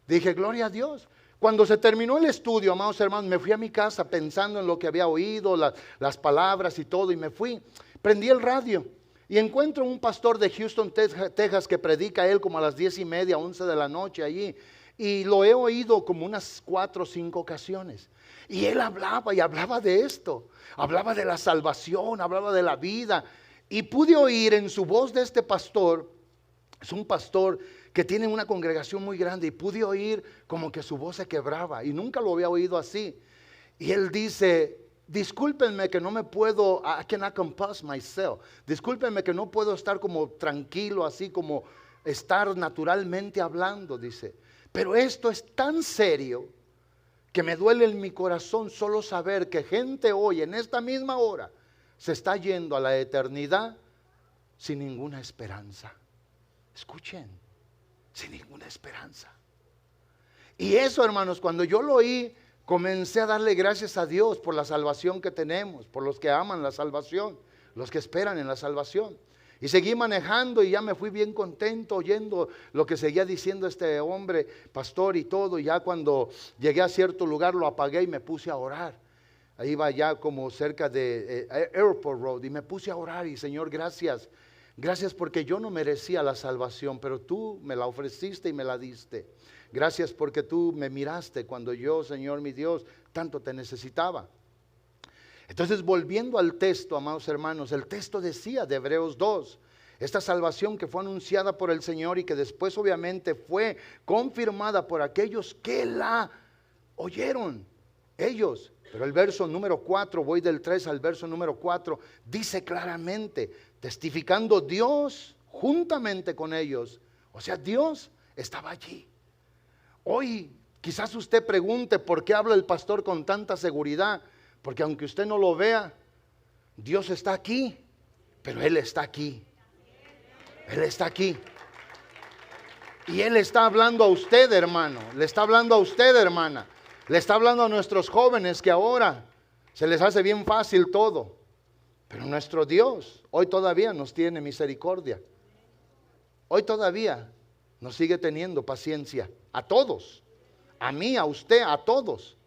Dije, gloria a Dios. Cuando se terminó el estudio, amados hermanos, me fui a mi casa pensando en lo que había oído, las palabras y todo, y me fui. Prendí el radio y encuentro un pastor de Houston, Texas, que predica él como a las 10:30, 11 de la noche allí. Y lo he oído como unas 4 o 5 ocasiones. Y él hablaba y hablaba de esto. Hablaba de la salvación, hablaba de la vida. Y pude oír en su voz de este pastor, es un pastor que tiene una congregación muy grande, y pude oír como que su voz se quebraba, y nunca lo había oído así. Y él dice, discúlpenme que no me puedo, I cannot compose myself. Discúlpenme que no puedo estar como tranquilo, así como estar naturalmente hablando, dice. Pero esto es tan serio que me duele en mi corazón solo saber que gente hoy, en esta misma hora, se está yendo a la eternidad sin ninguna esperanza. Escuchen, sin ninguna esperanza. Y eso, hermanos, cuando yo lo oí, comencé a darle gracias a Dios por la salvación que tenemos, por los que aman la salvación, los que esperan en la salvación. Y seguí manejando y ya me fui bien contento oyendo lo que seguía diciendo este hombre, pastor y todo. Y ya cuando llegué a cierto lugar lo apagué y me puse a orar. Ahí iba ya como cerca de Airport Road y me puse a orar y Señor, gracias. Gracias porque yo no merecía la salvación, pero tú me la ofreciste y me la diste. Gracias porque tú me miraste cuando yo, Señor mi Dios, tanto te necesitaba. Entonces, volviendo al texto, amados hermanos, el texto decía de Hebreos 2, esta salvación que fue anunciada por el Señor y que después obviamente fue confirmada por aquellos que la oyeron, ellos. Pero el verso número 4, voy del 3 al verso número 4, dice claramente, testificando Dios juntamente con ellos. O sea, Dios estaba allí. Hoy quizás usted pregunte por qué habla el pastor con tanta seguridad. Porque aunque usted no lo vea, Dios está aquí, pero Él está aquí. Él está aquí. Y Él está hablando a usted, hermano. Le está hablando a usted, hermana. Le está hablando a nuestros jóvenes que ahora se les hace bien fácil todo. Pero nuestro Dios hoy todavía nos tiene misericordia. Hoy todavía nos sigue teniendo paciencia. A todos. A mí, a usted, a todos.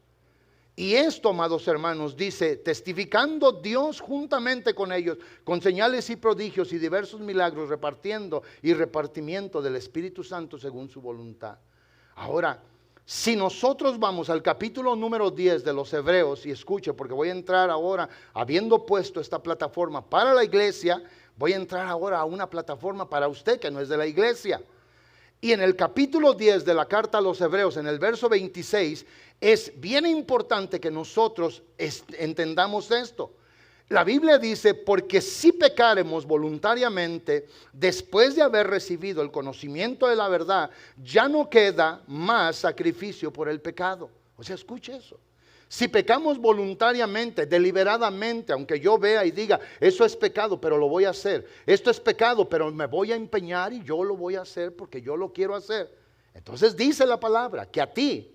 Y esto, amados hermanos, dice, testificando Dios juntamente con ellos, con señales y prodigios y diversos milagros, repartiendo y repartimiento del Espíritu Santo según su voluntad. Ahora, si nosotros vamos al capítulo número 10 de los Hebreos, y escuche, porque voy a entrar ahora, habiendo puesto esta plataforma para la iglesia, voy a entrar ahora a una plataforma para usted que no es de la iglesia. Y en el capítulo 10 de la carta a los Hebreos, en el verso 26, es bien importante que nosotros entendamos esto. La Biblia dice, porque si pecaremos voluntariamente, después de haber recibido el conocimiento de la verdad, ya no queda más sacrificio por el pecado. O sea, escuche eso. Si pecamos voluntariamente, deliberadamente, aunque yo vea y diga, eso es pecado, pero lo voy a hacer. Esto es pecado, pero me voy a empeñar y yo lo voy a hacer porque yo lo quiero hacer. Entonces dice la palabra que a ti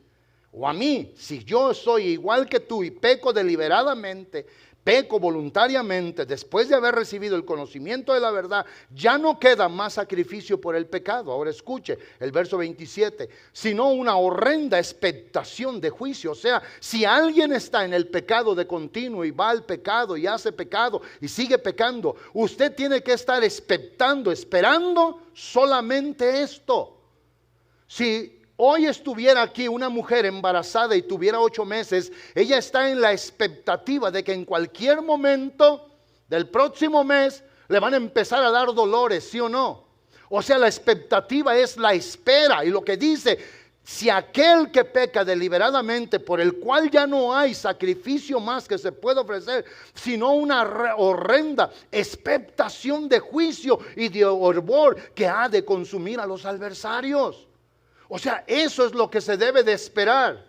o a mí, si yo soy igual que tú y peco deliberadamente, peco voluntariamente después de haber recibido el conocimiento de la verdad, ya no queda más sacrificio por el pecado. Ahora escuche el verso 27, sino una horrenda expectación de juicio. O sea, si alguien está en el pecado de continuo y va al pecado y hace pecado y sigue pecando, usted tiene que estar expectando, esperando solamente esto. Si hoy estuviera aquí una mujer embarazada y tuviera 8 meses, ella está en la expectativa de que en cualquier momento del próximo mes le van a empezar a dar dolores, ¿sí o no? O sea, la expectativa es la espera. Y lo que dice, si aquel que peca deliberadamente, por el cual ya no hay sacrificio más que se pueda ofrecer, sino una horrenda expectación de juicio y de horror que ha de consumir a los adversarios. O sea, eso es lo que se debe de esperar.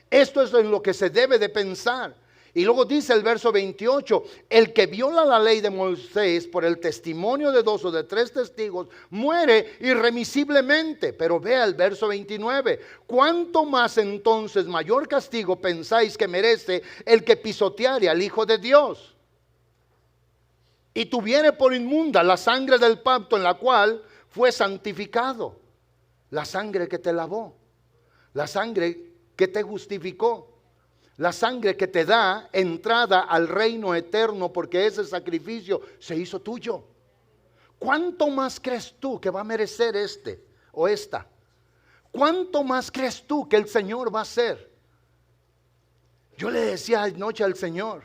Esto es en lo que se debe de pensar. Y luego dice el verso 28, el que viola la ley de Moisés por el testimonio de 2 o de 3 testigos, muere irremisiblemente. Pero vea el verso 29, ¿cuánto más entonces mayor castigo pensáis que merece el que pisoteare al Hijo de Dios? Y tuviere por inmunda la sangre del pacto en la cual fue santificado. La sangre que te lavó, la sangre que te justificó, la sangre que te da entrada al reino eterno porque ese sacrificio se hizo tuyo. ¿Cuánto más crees tú que va a merecer este o esta? ¿Cuánto más crees tú que el Señor va a hacer? Yo le decía anoche al Señor,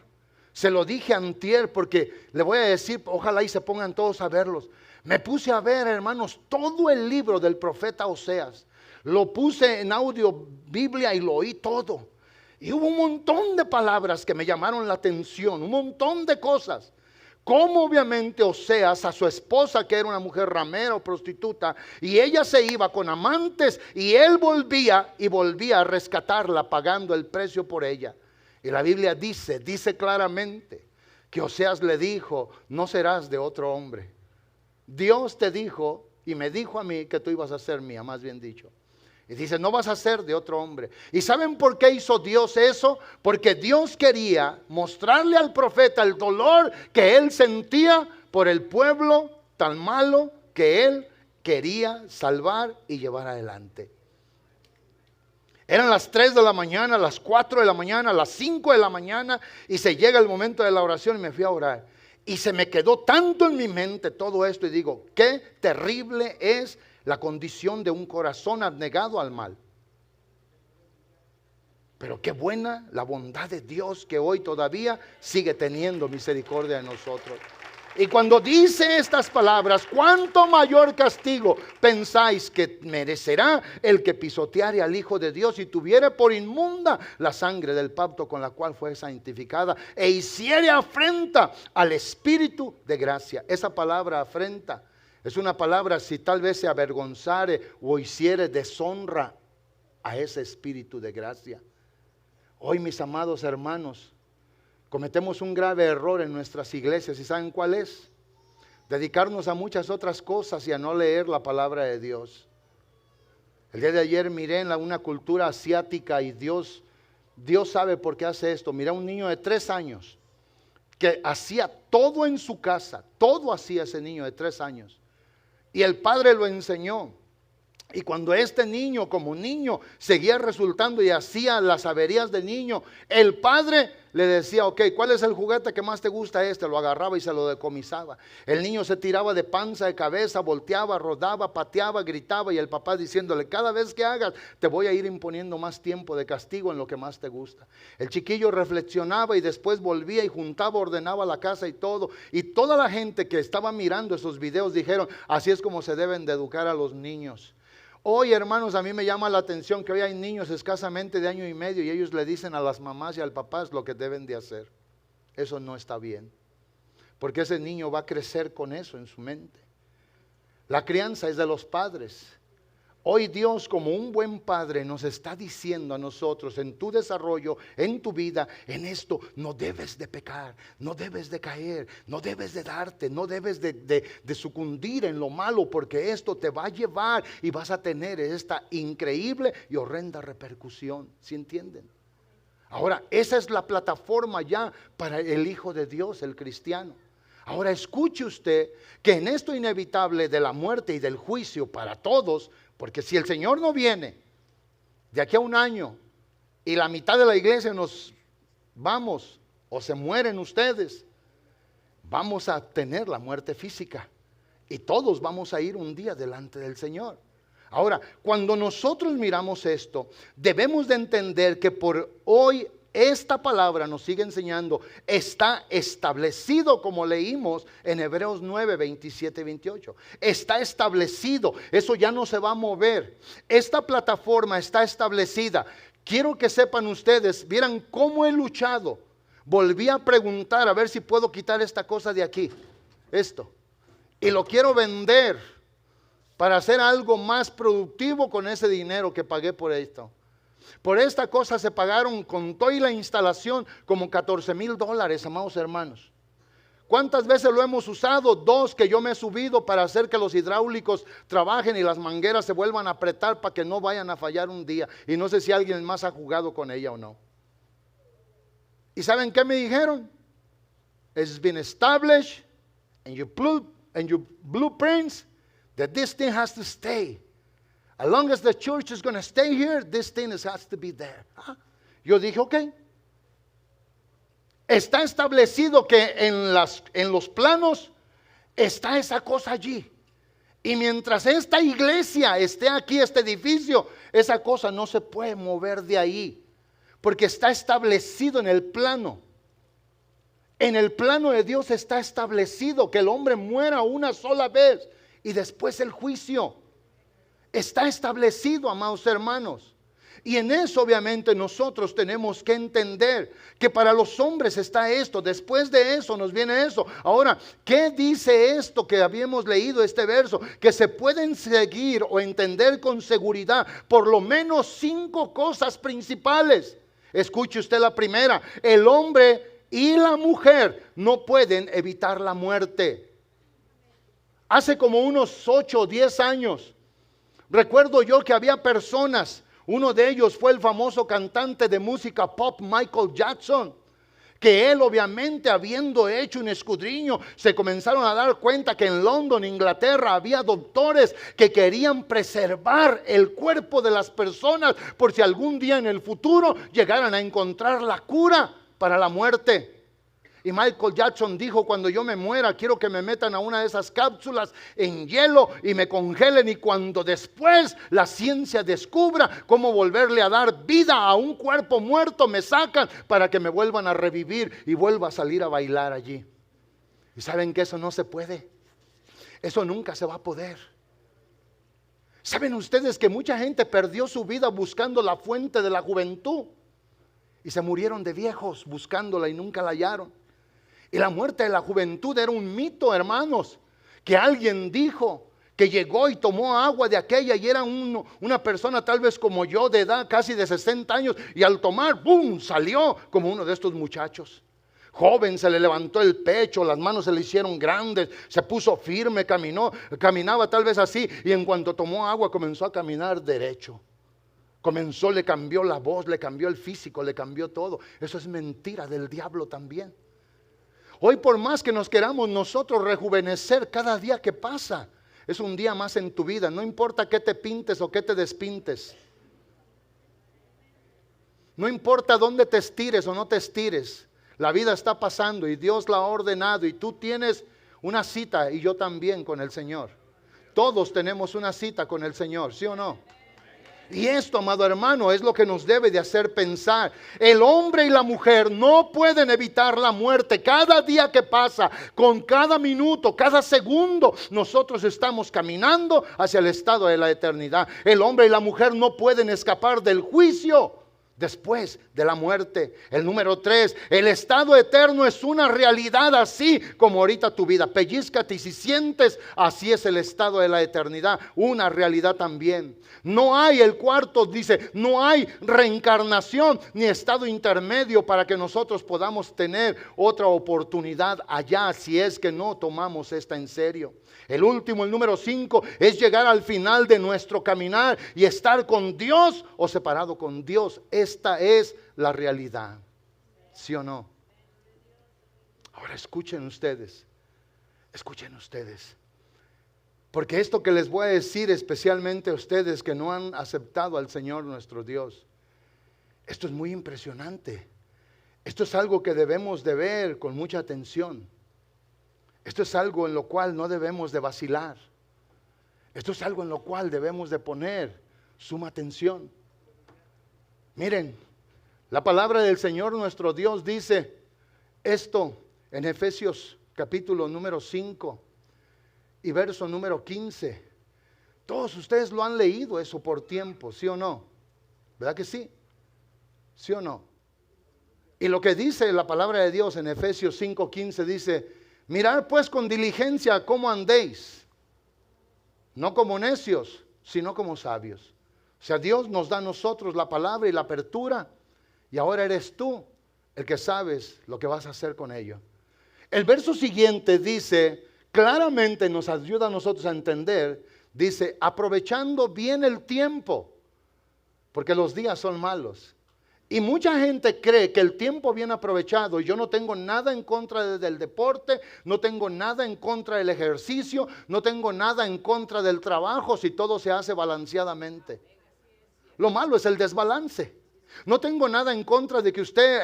se lo dije antier porque le voy a decir, ojalá y se pongan todos a verlos. Me puse a ver, hermanos, todo el libro del profeta Oseas. Lo puse en audio Biblia y lo oí todo. Y hubo un montón de palabras que me llamaron la atención, un montón de cosas. Como obviamente Oseas a su esposa, que era una mujer ramera o prostituta, y ella se iba con amantes y él volvía a rescatarla pagando el precio por ella. Y la Biblia dice claramente que Oseas le dijo, no serás de otro hombre. Dios te dijo y me dijo a mí que tú ibas a ser mía, más bien dicho. Y dice, no vas a ser de otro hombre. ¿Y saben por qué hizo Dios eso? Porque Dios quería mostrarle al profeta el dolor que él sentía por el pueblo tan malo que él quería salvar y llevar adelante. Eran las 3 de la mañana, las 4 de la mañana, las 5 de la mañana y se llega el momento de la oración y me fui a orar. Y se me quedó tanto en mi mente todo esto y digo, qué terrible es la condición de un corazón abnegado al mal. Pero qué buena la bondad de Dios que hoy todavía sigue teniendo misericordia de nosotros. Y cuando dice estas palabras, ¿cuánto mayor castigo pensáis que merecerá el que pisoteare al Hijo de Dios y tuviere por inmunda la sangre del pacto con la cual fue santificada e hiciere afrenta al Espíritu de gracia? Esa palabra afrenta es una palabra si tal vez se avergonzare o hiciere deshonra a ese Espíritu de gracia. Hoy, mis amados hermanos, cometemos un grave error en nuestras iglesias. ¿Y saben cuál es? Dedicarnos a muchas otras cosas y a no leer la palabra de Dios. El día de ayer miré en una cultura asiática y Dios sabe por qué hace esto. Miré a un niño de 3 años que hacía todo en su casa. Todo hacía ese niño de 3 años. Y el padre lo enseñó. Y cuando este niño, como niño, seguía resultando y hacía las averías del niño, el padre le decía, ok, ¿cuál es el juguete que más te gusta? Lo agarraba y se lo decomisaba. El niño se tiraba de panza, de cabeza, volteaba, rodaba, pateaba, gritaba, y el papá diciéndole, cada vez que hagas, te voy a ir imponiendo más tiempo de castigo en lo que más te gusta. El chiquillo reflexionaba y después volvía y juntaba, ordenaba la casa y todo. Y toda la gente que estaba mirando esos videos dijeron, así es como se deben de educar a los niños. Hoy, hermanos, a mí me llama la atención que hoy hay niños escasamente de 1 año y medio y ellos le dicen a las mamás y al papá lo que deben de hacer. Eso no está bien, porque ese niño va a crecer con eso en su mente. La crianza es de los padres. Hoy Dios, como un buen padre, nos está diciendo a nosotros en tu desarrollo, en tu vida, en esto, no debes de pecar, no debes de caer, no debes de darte, no debes de sucundir en lo malo, porque esto te va a llevar y vas a tener esta increíble y horrenda repercusión. ¿Sí entienden? Ahora, esa es la plataforma ya para el Hijo de Dios, el cristiano. Ahora escuche usted que en esto inevitable de la muerte y del juicio para todos, porque si el Señor no viene de aquí a un año y la mitad de la iglesia nos vamos o se mueren ustedes, vamos a tener la muerte física y todos vamos a ir un día delante del Señor. Ahora, cuando nosotros miramos esto, debemos de entender que por hoy esta palabra nos sigue enseñando, está establecido, como leímos en Hebreos 9, 27 y 28. Está establecido, eso ya no se va a mover. Esta plataforma está establecida. Quiero que sepan ustedes, vieran cómo he luchado. Volví a preguntar a ver si puedo quitar esta cosa de aquí, esto, y lo quiero vender para hacer algo más productivo con ese dinero que pagué por esto. Por esta cosa se pagaron con toda la instalación como $14,000, amados hermanos. ¿Cuántas veces lo hemos usado? 2 que yo me he subido para hacer que los hidráulicos trabajen y las mangueras se vuelvan a apretar para que no vayan a fallar un día. Y no sé si alguien más ha jugado con ella o no. ¿Y saben qué me dijeron? It's been established in your blueprints that this thing has to stay. As long as the church is going to stay here, this thing has to be there. Yo dije, ok. Está establecido que en los planos está esa cosa allí. Y mientras esta iglesia esté aquí, este edificio, esa cosa no se puede mover de ahí. Porque está establecido en el plano. En el plano de Dios está establecido que el hombre muera una sola vez y después el juicio. Está establecido, amados hermanos. Y en eso obviamente nosotros tenemos que entender que para los hombres está esto, después de eso nos viene eso. Ahora, ¿qué dice esto que habíamos leído este verso? Que se pueden seguir o entender con seguridad por lo menos 5 cosas principales. Escuche usted la primera: el hombre y la mujer no pueden evitar la muerte. Hace como unos 8 o 10 años, recuerdo yo que había personas, uno de ellos fue el famoso cantante de música pop Michael Jackson, que él obviamente habiendo hecho un escudriño, se comenzaron a dar cuenta que en London, Inglaterra, había doctores que querían preservar el cuerpo de las personas por si algún día en el futuro llegaran a encontrar la cura para la muerte. Y Michael Jackson dijo: cuando yo me muera, quiero que me metan a una de esas cápsulas en hielo y me congelen, y cuando después la ciencia descubra cómo volverle a dar vida a un cuerpo muerto, me sacan para que me vuelvan a revivir y vuelva a salir a bailar allí. Y saben que eso no se puede. Eso nunca se va a poder. ¿Saben ustedes que mucha gente perdió su vida buscando la fuente de la juventud? Y se murieron de viejos buscándola y nunca la hallaron. Y la muerte de la juventud era un mito, hermanos, que alguien dijo que llegó y tomó agua de aquella y era una persona tal vez como yo, de edad casi de 60 años, y al tomar, ¡bum!, salió como uno de estos muchachos. Joven, se le levantó el pecho, las manos se le hicieron grandes, se puso firme, caminaba tal vez así, y en cuanto tomó agua comenzó a caminar derecho. Le cambió la voz, le cambió el físico, le cambió todo. Eso es mentira del diablo también. Hoy, por más que nos queramos nosotros rejuvenecer cada día que pasa, es un día más en tu vida. No importa qué te pintes o qué te despintes. No importa dónde te estires o no te estires. La vida está pasando y Dios la ha ordenado, y tú tienes una cita, y yo también, con el Señor. Todos tenemos una cita con el Señor, ¿sí o no? Y esto, amado hermano, es lo que nos debe de hacer pensar. El hombre y la mujer no pueden evitar la muerte. Cada día que pasa, con cada minuto, cada segundo, nosotros estamos caminando hacia el estado de la eternidad. El hombre y la mujer no pueden escapar del juicio después de la muerte. El número 3, el estado eterno es una realidad, así como ahorita tu vida. Pellízcate, y si sientes, así es el estado de la eternidad, una realidad también. No hay, el cuarto dice, no hay reencarnación ni estado intermedio para que nosotros podamos tener otra oportunidad allá, si es que no tomamos esta en serio. El último, el número 5, es llegar al final de nuestro caminar y estar con Dios o separado con Dios. esta es la realidad. ¿Sí o no? Ahora escuchen ustedes. Porque esto que les voy a decir, especialmente a ustedes que no han aceptado al Señor nuestro Dios, esto es muy impresionante. Esto es algo que debemos de ver con mucha atención. Esto es algo en lo cual no debemos de vacilar. Esto es algo en lo cual debemos de poner suma atención. Miren, la palabra del Señor nuestro Dios dice esto en Efesios capítulo número 5 y verso número 15. Todos ustedes lo han leído eso por tiempo, ¿sí o no? ¿Verdad que sí? ¿Sí o no? Y lo que dice la palabra de Dios en Efesios 5:15 dice: mirad pues con diligencia cómo andéis, no como necios, sino como sabios. O sea, Dios nos da a nosotros la palabra y la apertura, y ahora eres tú el que sabes lo que vas a hacer con ello. El verso siguiente dice, claramente nos ayuda a nosotros a entender, dice, aprovechando bien el tiempo, porque los días son malos. Y mucha gente cree que el tiempo bien aprovechado, y yo no tengo nada en contra del deporte, no tengo nada en contra del ejercicio, no tengo nada en contra del trabajo si todo se hace balanceadamente. Lo malo es el desbalance. No tengo nada en contra de que usted,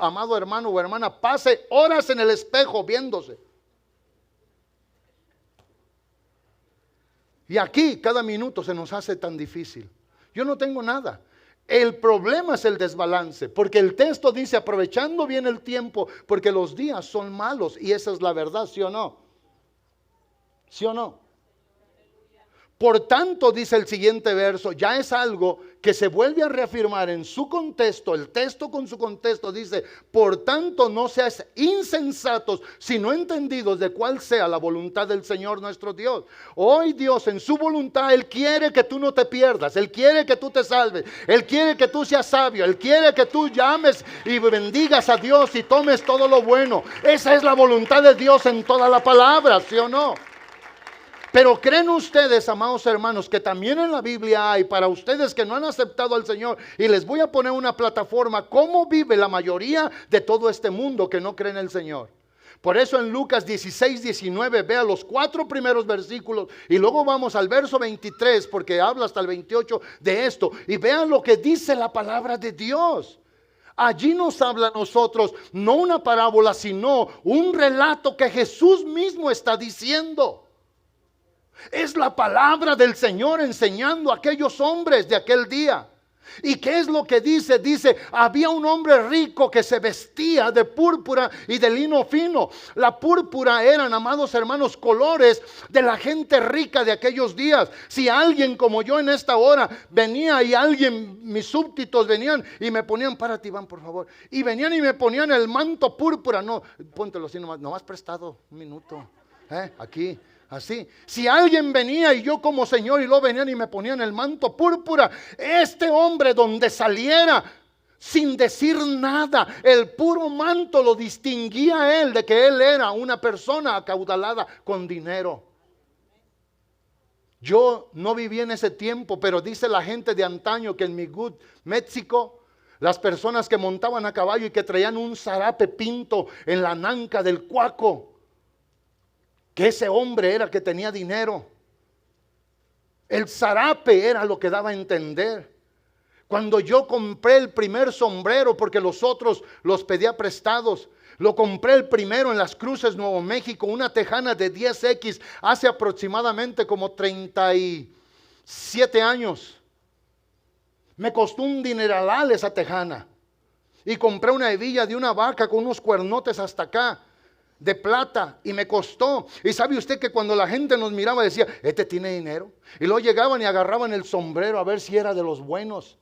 amado hermano o hermana, pase horas en el espejo viéndose. Y aquí cada minuto se nos hace tan difícil. Yo no tengo nada. El problema es el desbalance, porque el texto dice aprovechando bien el tiempo, porque los días son malos, y esa es la verdad, ¿sí o no? ¿Sí o no? Por tanto, dice el siguiente verso, ya es algo que se vuelve a reafirmar en su contexto. El texto con su contexto dice, por tanto no seas insensatos, sino entendidos de cuál sea la voluntad del Señor nuestro Dios. Hoy Dios en su voluntad, Él quiere que tú no te pierdas, Él quiere que tú te salves, Él quiere que tú seas sabio, Él quiere que tú llames y bendigas a Dios y tomes todo lo bueno. Esa es la voluntad de Dios en toda la palabra, ¿sí o no? Pero creen ustedes, amados hermanos, que también en la Biblia hay, para ustedes que no han aceptado al Señor, y les voy a poner una plataforma, cómo vive la mayoría de todo este mundo que no cree en el Señor. Por eso en Lucas 16:19, vea los 4 primeros versículos y luego vamos al verso 23, porque habla hasta el 28 de esto, y vean lo que dice la palabra de Dios. Allí nos habla a nosotros, no una parábola, sino un relato que Jesús mismo está diciendo. Es la palabra del Señor enseñando a aquellos hombres de aquel día. ¿Y qué es lo que dice? Dice, había un hombre rico que se vestía de púrpura y de lino fino. La púrpura eran, amados hermanos, colores de la gente rica de aquellos días. Si alguien como yo en esta hora venía y mis súbditos venían y me ponían, párate Iván por favor, y venían y me ponían el manto púrpura, no, póntelo así nomás prestado un minuto, aquí. Así, si alguien venía y yo como señor y lo venían y me ponían el manto púrpura, este hombre donde saliera sin decir nada, el puro manto lo distinguía a él de que él era una persona acaudalada con dinero. Yo no viví en ese tiempo, pero dice la gente de antaño que en Migut, México, las personas que montaban a caballo y que traían un zarape pinto en la nanca del cuaco, que ese hombre era que tenía dinero. El zarape era lo que daba a entender. Cuando yo compré el primer sombrero, porque los otros los pedía prestados, lo compré el primero en Las Cruces, Nuevo México, una tejana de 10X, hace aproximadamente como 37 años. Me costó un dineral esa tejana. Y compré una hebilla de una vaca con unos cuernotes hasta acá, de plata, y me costó. Y sabe usted que cuando la gente nos miraba decía, este tiene dinero. Y luego llegaban y agarraban el sombrero a ver si era de los buenos.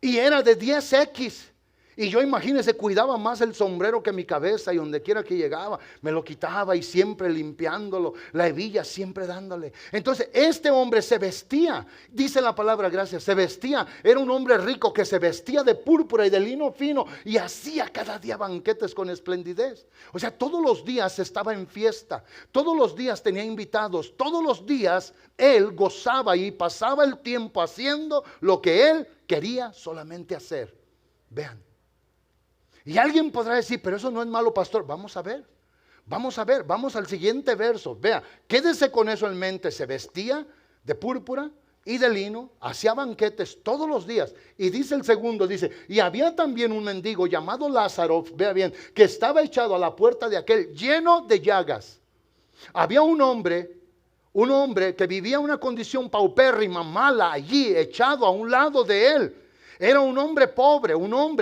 Y era de 10X. Y yo, imagínense, cuidaba más el sombrero que mi cabeza, y donde quiera que llegaba me lo quitaba, y siempre limpiándolo, la hebilla siempre dándole. Entonces este hombre se vestía, dice la palabra, gracias, se vestía, era un hombre rico que se vestía de púrpura y de lino fino, y hacía cada día banquetes con esplendidez. O sea, todos los días estaba en fiesta, todos los días tenía invitados, todos los días él gozaba y pasaba el tiempo haciendo lo que él quería solamente hacer. Vean. Y alguien podrá decir, pero eso no es malo, pastor. Vamos a ver, vamos al siguiente verso. Vea, quédese con eso en mente. Se vestía de púrpura y de lino, hacía banquetes todos los días. Y dice el segundo, dice, y había también un mendigo llamado Lázaro, vea bien, que estaba echado a la puerta de aquel, lleno de llagas. Había un hombre que vivía una condición paupérrima, mala, allí, echado a un lado de él. Era un hombre pobre,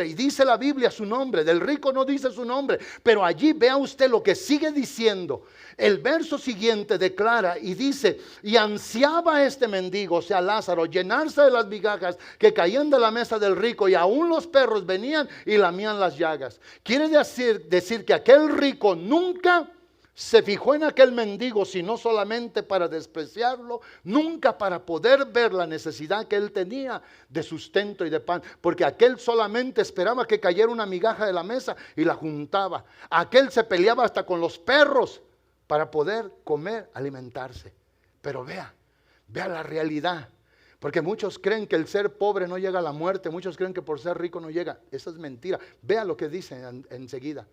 y dice la Biblia su nombre, del rico no dice su nombre, pero allí vea usted lo que sigue diciendo. El verso siguiente declara y dice, y ansiaba este mendigo, o sea Lázaro, llenarse de las migajas que caían de la mesa del rico, y aún los perros venían y lamían las llagas. Quiere decir que aquel rico nunca se fijó en aquel mendigo, sino solamente para despreciarlo, nunca para poder ver la necesidad que él tenía de sustento y de pan, porque aquel solamente esperaba que cayera una migaja de la mesa y la juntaba. Aquel se peleaba hasta con los perros para poder comer, alimentarse. Pero vea la realidad, porque muchos creen que el ser pobre no llega a la muerte, muchos creen que por ser rico no llega. Esa es mentira. Vea lo que dice enseguida.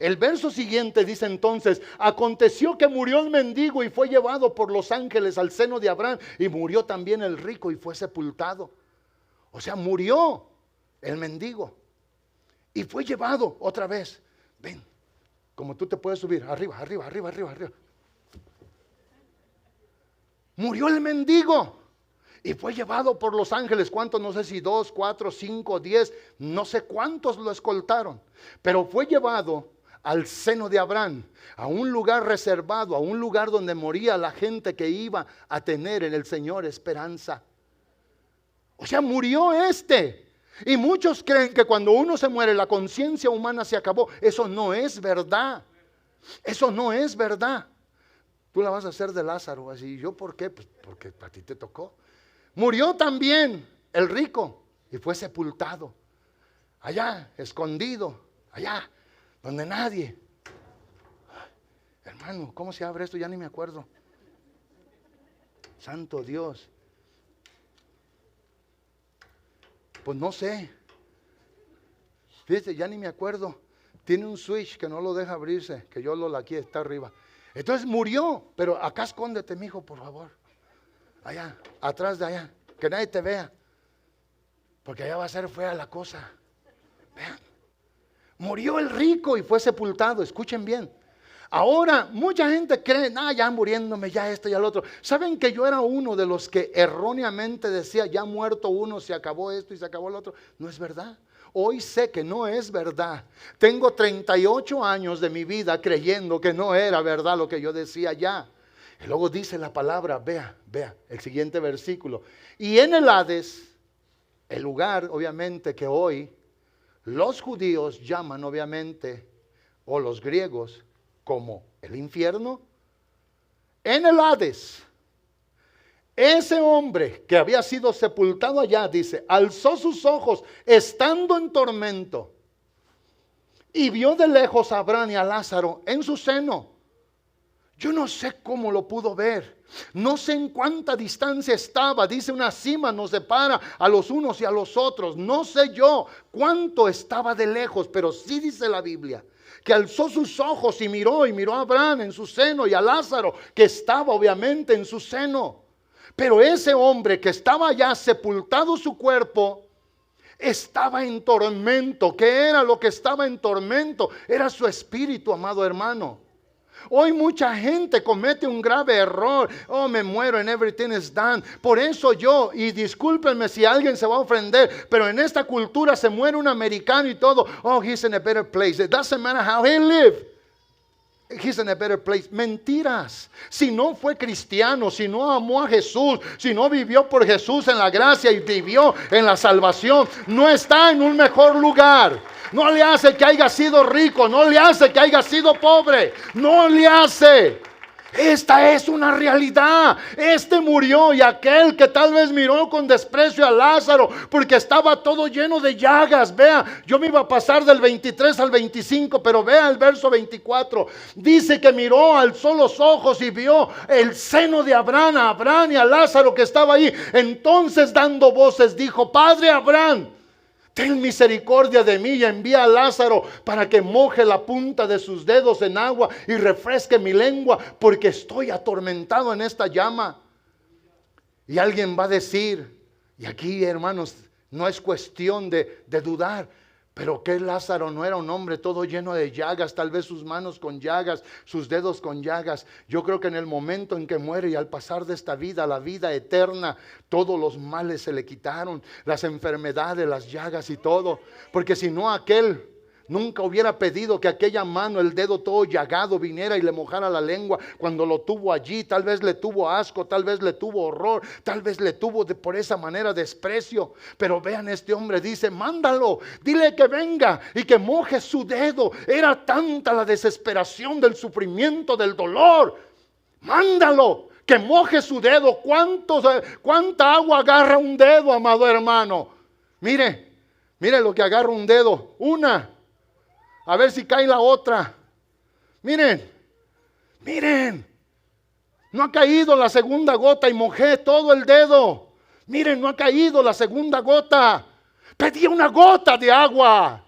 El verso siguiente dice entonces, aconteció que murió el mendigo y fue llevado por los ángeles al seno de Abraham, y murió también el rico y fue sepultado. O sea, murió el mendigo y fue llevado otra vez. Ven, como tú te puedes subir, arriba. Murió el mendigo y fue llevado por los ángeles. ¿Cuántos? No sé si 2, 4, 5, 10, no sé cuántos lo escoltaron, pero fue llevado al seno de Abraham, a un lugar reservado, a un lugar donde moría la gente que iba a tener en el Señor esperanza. O sea, murió y muchos creen que cuando uno se muere la conciencia humana se acabó. Eso no es verdad. Eso no es verdad. Tú la vas a hacer de Lázaro. Así, ¿yo por qué? Pues porque a ti te tocó. Murió también el rico y fue sepultado allá, escondido, allá donde nadie. Hermano, ¿cómo se abre esto? Ya ni me acuerdo. Santo Dios. Pues no sé. Fíjate, ya ni me acuerdo. Tiene un switch que no lo deja abrirse, que yo aquí está arriba. Entonces murió, pero acá escóndete, mijo, por favor. Allá, atrás de allá, que nadie te vea, porque allá va a ser fea la cosa. Vean, murió el rico y fue sepultado. Escuchen bien. Ahora mucha gente cree, ya muriéndome, ya esto, ya lo otro. ¿Saben que yo era uno de los que erróneamente decía, ya muerto uno, se acabó esto y se acabó lo otro? No es verdad. Hoy sé que no es verdad. Tengo 38 años de mi vida creyendo que no era verdad lo que yo decía ya. Y luego dice la palabra, vea el siguiente versículo. Y en el Hades, el lugar obviamente que hoy los judíos llaman obviamente, o los griegos, como el infierno. En el Hades, ese hombre que había sido sepultado allá, dice, alzó sus ojos estando en tormento y vio de lejos a Abraham y a Lázaro en su seno. Yo no sé cómo lo pudo ver, no sé en cuánta distancia estaba. Dice, una cima nos separa a los unos y a los otros. No sé yo cuánto estaba de lejos, pero sí dice la Biblia que alzó sus ojos y miró a Abraham en su seno y a Lázaro que estaba obviamente en su seno. Pero ese hombre que estaba ya sepultado su cuerpo, estaba en tormento. ¿Qué era lo que estaba en tormento? Era su espíritu, amado hermano. Hoy mucha gente comete un grave error. Oh, me muero and everything is done. Por eso yo, y discúlpenme si alguien se va a ofender, pero en esta cultura se muere un americano y todo. Oh, he's in a better place. It doesn't matter how he lived. he's in a better place. Mentiras. Si no fue cristiano, si no amó a Jesús, si no vivió por Jesús en la gracia y vivió en la salvación, no está en un mejor lugar. No le hace que haya sido rico, no le hace que haya sido pobre, no le hace. Esta es una realidad. Este murió, y aquel que tal vez miró con desprecio a Lázaro porque estaba todo lleno de llagas. Vea, yo me iba a pasar del 23 al 25, pero vea el verso 24. Dice que miró, alzó los ojos y vio el seno de Abraham, a Abraham y a Lázaro que estaba ahí. Entonces, dando voces, dijo: Padre Abraham, ten misericordia de mí y envía a Lázaro para que moje la punta de sus dedos en agua y refresque mi lengua, porque estoy atormentado en esta llama. Y alguien va a decir, y aquí, hermanos, no es cuestión de dudar, pero que Lázaro no era un hombre todo lleno de llagas, tal vez sus manos con llagas, sus dedos con llagas. Yo creo que en el momento en que muere y al pasar de esta vida a la vida eterna, todos los males se le quitaron, las enfermedades, las llagas y todo. Porque si no, aquel nunca hubiera pedido que aquella mano, el dedo todo llagado, viniera y le mojara la lengua. Cuando lo tuvo allí, tal vez le tuvo asco, tal vez le tuvo horror, tal vez le tuvo por esa manera desprecio. Pero vean, este hombre dice: mándalo, dile que venga y que moje su dedo. Era tanta la desesperación del sufrimiento, del dolor. Mándalo, que moje su dedo. ¿Cuánta agua agarra un dedo, amado hermano? Mire lo que agarra un dedo. Una. A ver si cae la otra. Miren. No ha caído la segunda gota y mojé todo el dedo. Miren, no ha caído la segunda gota. Pedí una gota de agua.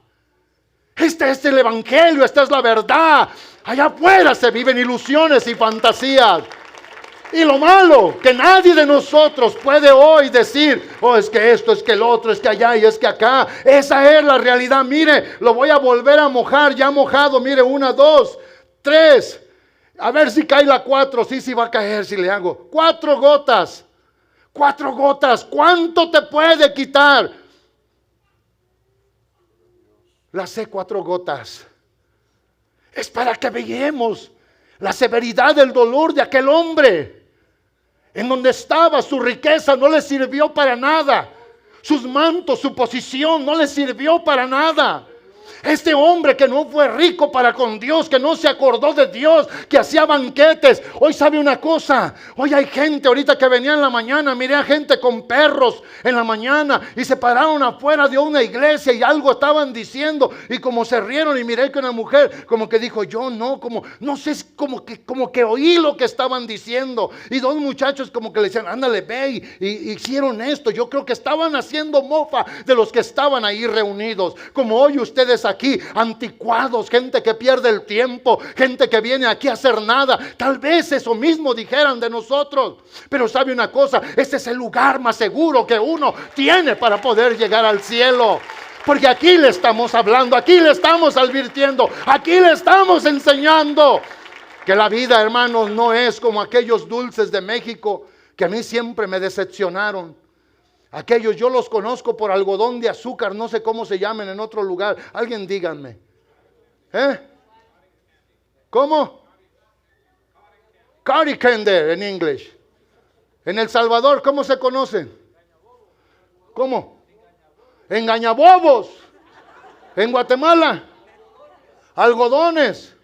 Este es el evangelio, esta es la verdad. Allá afuera se viven ilusiones y fantasías. Y lo malo, que nadie de nosotros puede hoy decir: oh, es que esto, es que el otro, es que allá y es que acá. Esa es la realidad. Mire, lo voy a volver a mojar, ya mojado. Mire, 1, 2, 3. A ver si cae la 4. Sí va a caer si le hago 4 gotas. 4 gotas. ¿Cuánto te puede quitar? Las 4 gotas. Es para que veamos la severidad del dolor de aquel hombre. En donde estaba, su riqueza no le sirvió para nada. Sus mantos, su posición no le sirvió para nada. Este hombre que no fue rico para con Dios, que no se acordó de Dios, que hacía banquetes. Hoy sabe una cosa, hoy hay gente, ahorita que venía en la mañana, miré a gente con perros en la mañana y se pararon afuera de una iglesia y algo estaban diciendo y como se rieron, y miré que una mujer como que dijo: yo no, como no sé, como que oí lo que estaban diciendo, y 2 muchachos como que le decían: ándale, ve, y hicieron esto. Yo creo que estaban haciendo mofa de los que estaban ahí reunidos, como hoy ustedes aquí, anticuados, gente que pierde el tiempo, gente que viene aquí a hacer nada. Tal vez eso mismo dijeran de nosotros. Pero sabe una cosa, este es el lugar más seguro que uno tiene para poder llegar al cielo. Porque aquí le estamos hablando, aquí le estamos advirtiendo, aquí le estamos enseñando que la vida, hermanos, no es como aquellos dulces de México que a mí siempre me decepcionaron. Aquellos yo los conozco por algodón de azúcar, no sé cómo se llaman en otro lugar. Alguien díganme. ¿Cómo? Cotton candy en inglés. En El Salvador, ¿cómo se conocen? ¿Cómo? Engañabobos. En Guatemala, algodones.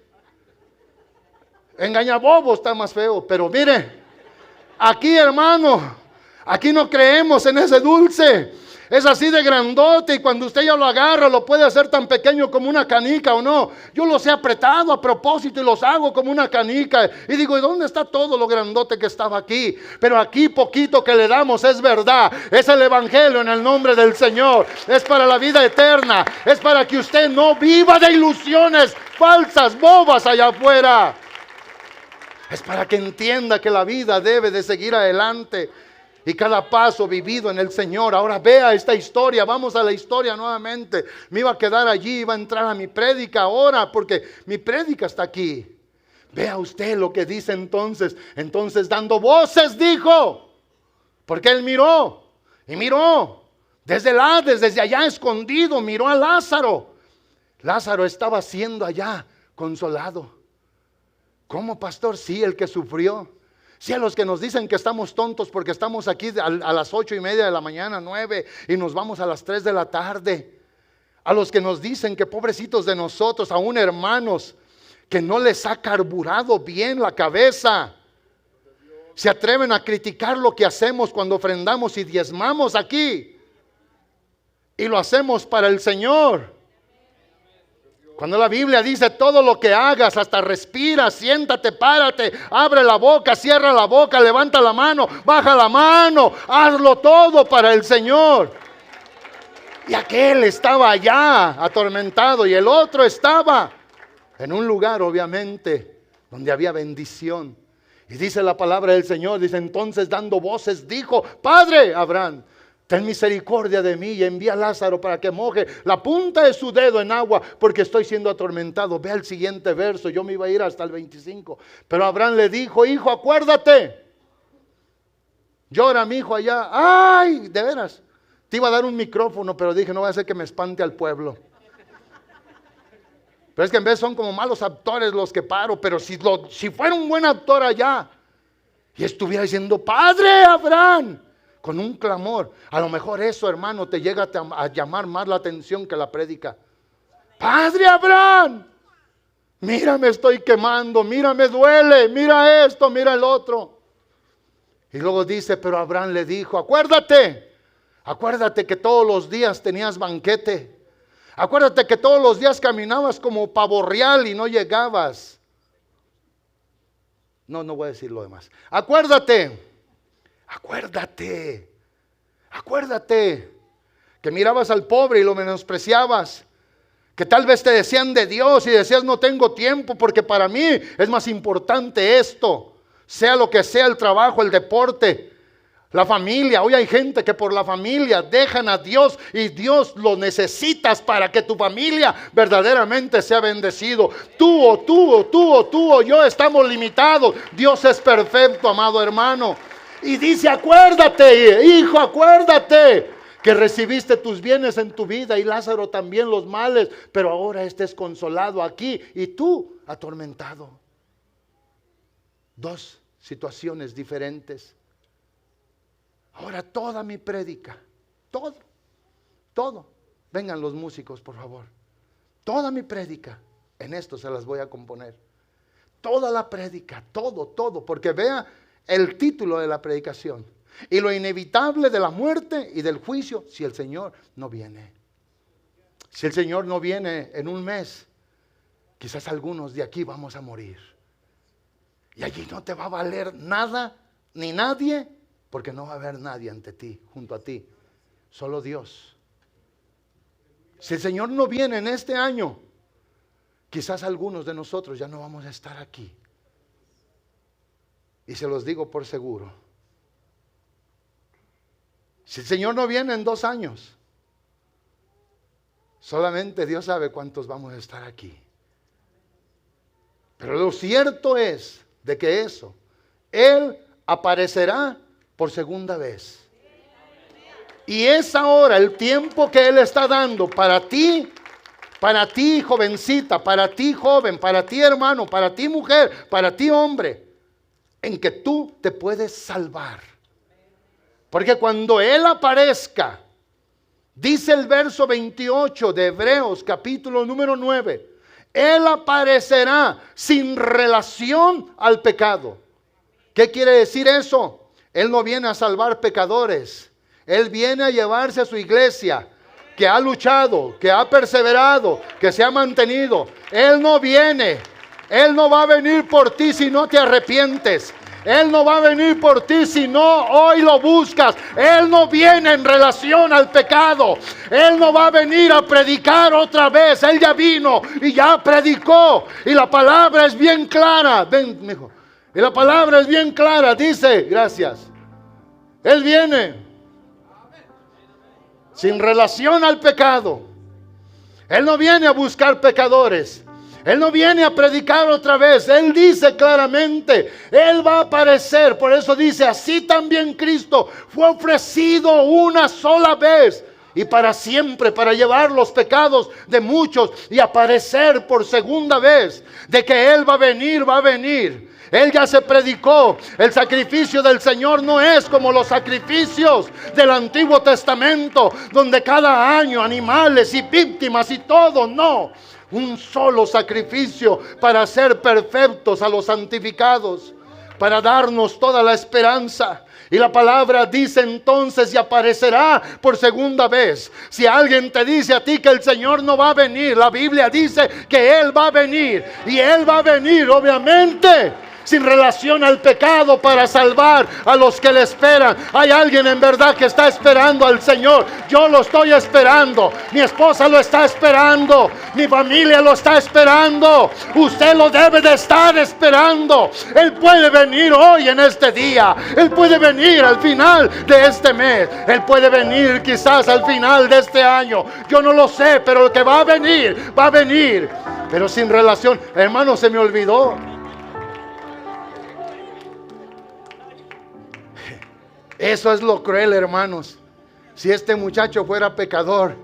Engañabobos está más feo, pero mire, aquí, hermano, aquí no creemos en ese dulce. Es así de grandote y cuando usted ya lo agarra lo puede hacer tan pequeño como una canica, ¿o no? Yo los he apretado a propósito y los hago como una canica. Y digo: ¿y dónde está todo lo grandote que estaba aquí? Pero aquí poquito que le damos es verdad. Es el evangelio en el nombre del Señor. Es para la vida eterna. Es para que usted no viva de ilusiones falsas, bobas allá afuera. Es para que entienda que la vida debe de seguir adelante. Y cada paso vivido en el Señor. Ahora vea esta historia. Vamos a la historia nuevamente. Me iba a quedar allí, iba a entrar a mi prédica ahora, porque mi prédica está aquí. Vea usted lo que dice entonces. Entonces, dando voces, dijo. Porque él miró. Y miró. Desde allá escondido, miró a Lázaro. Lázaro estaba siendo allá consolado. ¿Cómo, pastor? Sí, el que sufrió. Sí, a los que nos dicen que estamos tontos porque estamos aquí a las 8:30 de la mañana, 9, y nos vamos a las 3 de la tarde. A los que nos dicen que pobrecitos de nosotros, aún hermanos, que no les ha carburado bien la cabeza. Se atreven a criticar lo que hacemos cuando ofrendamos y diezmamos aquí. Y lo hacemos para el Señor. Cuando la Biblia dice todo lo que hagas, hasta respira, siéntate, párate, abre la boca, cierra la boca, levanta la mano, baja la mano, hazlo todo para el Señor. Y aquel estaba allá atormentado y el otro estaba en un lugar, obviamente, donde había bendición. Y dice la palabra del Señor, dice: entonces dando voces dijo: Padre Abraham, ten misericordia de mí y envía a Lázaro para que moje la punta de su dedo en agua, porque estoy siendo atormentado. Ve al siguiente verso, yo me iba a ir hasta el 25. Pero Abraham le dijo: hijo, acuérdate. Llora mi hijo allá. Ay, de veras. Te iba a dar un micrófono, pero dije: no voy a hacer que me espante al pueblo. Pero es que en vez son como malos actores los que paro. Pero si fuera un buen actor allá y estuviera diciendo: Padre Abraham, con un clamor, a lo mejor eso, hermano, te llega a llamar más la atención que la prédica. Padre Abraham, mira, me estoy quemando, mira, me duele, mira esto, mira el otro. Y luego dice: pero Abraham le dijo: acuérdate que todos los días tenías banquete. Acuérdate que todos los días caminabas como pavo real y no llegabas. No voy a decir lo demás. Acuérdate que mirabas al pobre y lo menospreciabas. Que tal vez te decían de Dios y decías: no tengo tiempo porque para mí es más importante esto. Sea lo que sea, el trabajo, el deporte, la familia. Hoy hay gente que por la familia dejan a Dios y Dios lo necesitas para que tu familia verdaderamente sea bendecido. Tú o yo estamos limitados. Dios es perfecto, amado hermano. Y dice: acuérdate, hijo, acuérdate que recibiste tus bienes en tu vida y Lázaro también los males, pero ahora estés consolado aquí y tú atormentado. Dos situaciones diferentes. Ahora toda mi prédica, todo, vengan los músicos por favor, toda mi prédica, en esto se las voy a componer. Toda la prédica, todo, porque vea el título de la predicación: y lo inevitable de la muerte y del juicio si el Señor no viene. Si el Señor no viene en un mes, quizás algunos de aquí vamos a morir. Y allí no te va a valer nada ni nadie, porque no va a haber nadie ante ti, junto a ti, solo Dios. Si el Señor no viene en este año, quizás algunos de nosotros ya no vamos a estar aquí. Y se los digo por seguro. Si el Señor no viene en 2 años, solamente Dios sabe cuántos vamos a estar aquí. Pero lo cierto es de que Él aparecerá por segunda vez. Y es ahora el tiempo que Él está dando para ti jovencita, para ti joven, para ti hermano, para ti mujer, para ti hombre, en que tú te puedes salvar. Porque cuando Él aparezca, dice el verso 28 de Hebreos capítulo número 9, Él aparecerá sin relación al pecado. ¿Qué quiere decir eso? Él no viene a salvar pecadores. Él viene a llevarse a su iglesia, que ha luchado, que ha perseverado, que se ha mantenido. Él no va a venir por ti si no te arrepientes. Él no va a venir por ti si no hoy lo buscas. Él no viene en relación al pecado. Él no va a venir a predicar otra vez. Él ya vino y ya predicó. Y la palabra es bien clara. Ven, mijo. Y la palabra es bien clara. Dice, gracias. Él viene sin relación al pecado. Él no viene a buscar pecadores. Él no viene a predicar otra vez. Él dice claramente, Él va a aparecer. Por eso dice, así también Cristo fue ofrecido una sola vez y para siempre, para llevar los pecados de muchos y aparecer por segunda vez, de que Él va a venir, va a venir. Él ya se predicó. El sacrificio del Señor no es como los sacrificios del Antiguo Testamento, donde cada año animales y víctimas y todo. No, un solo sacrificio para ser perfectos a los santificados, para darnos toda la esperanza. Y la palabra dice entonces, y aparecerá por segunda vez. Si alguien te dice a ti que el Señor no va a venir, la Biblia dice que Él va a venir. Y Él va a venir, obviamente, sin relación al pecado, para salvar a los que le esperan. Hay alguien en verdad que está esperando al Señor. Yo lo estoy esperando. Mi esposa lo está esperando. Mi familia lo está esperando. Usted lo debe de estar esperando. Él puede venir hoy en este día. Él puede venir al final de este mes. Él puede venir quizás al final de este año. Yo no lo sé, pero el que va a venir, va a venir. Pero sin relación. Hermano, se me olvidó. Eso es lo cruel, hermanos. Si este muchacho fuera pecador,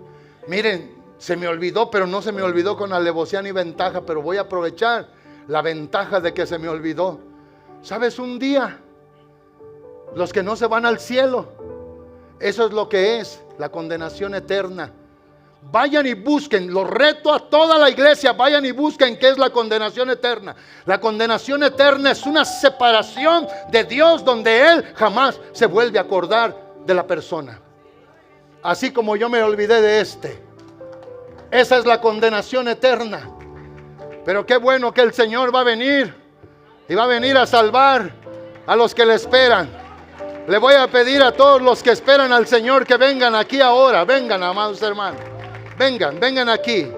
miren, se me olvidó, pero no se me olvidó con alevosía ni ventaja, pero voy a aprovechar la ventaja de que se me olvidó. ¿Sabes? Un día, los que no se van al cielo, eso es lo que es la condenación eterna. Vayan y busquen, lo reto a toda la iglesia, vayan y busquen qué es la condenación eterna. La condenación eterna es una separación de Dios, donde Él jamás se vuelve a acordar de la persona. Así como yo me olvidé de este. Esa es la condenación eterna. Pero qué bueno que el Señor va a venir, y va a venir a salvar a los que le esperan. Le voy a pedir a todos los que esperan al Señor que vengan aquí ahora. Vengan, amados hermanos. Vengan aquí.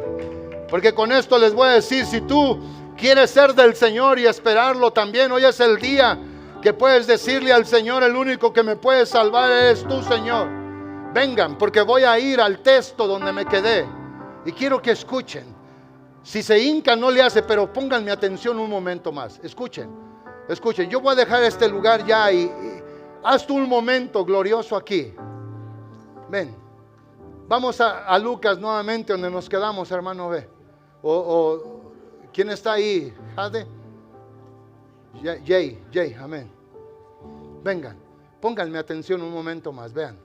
Porque con esto les voy a decir, si tú quieres ser del Señor y esperarlo también, hoy es el día que puedes decirle al Señor: el único que me puede salvar eres tú, Señor. Vengan, porque voy a ir al texto donde me quedé. Y quiero que escuchen. Si se hincan no le hace, pero pónganme atención un momento más. Escuchen. Yo voy a dejar este lugar ya y haz tú un momento glorioso aquí. Ven. Vamos a Lucas nuevamente, donde nos quedamos, hermano. Ve. ¿Quién está ahí? ¿Jade? Jay, amén. Vengan, pónganme atención un momento más, vean.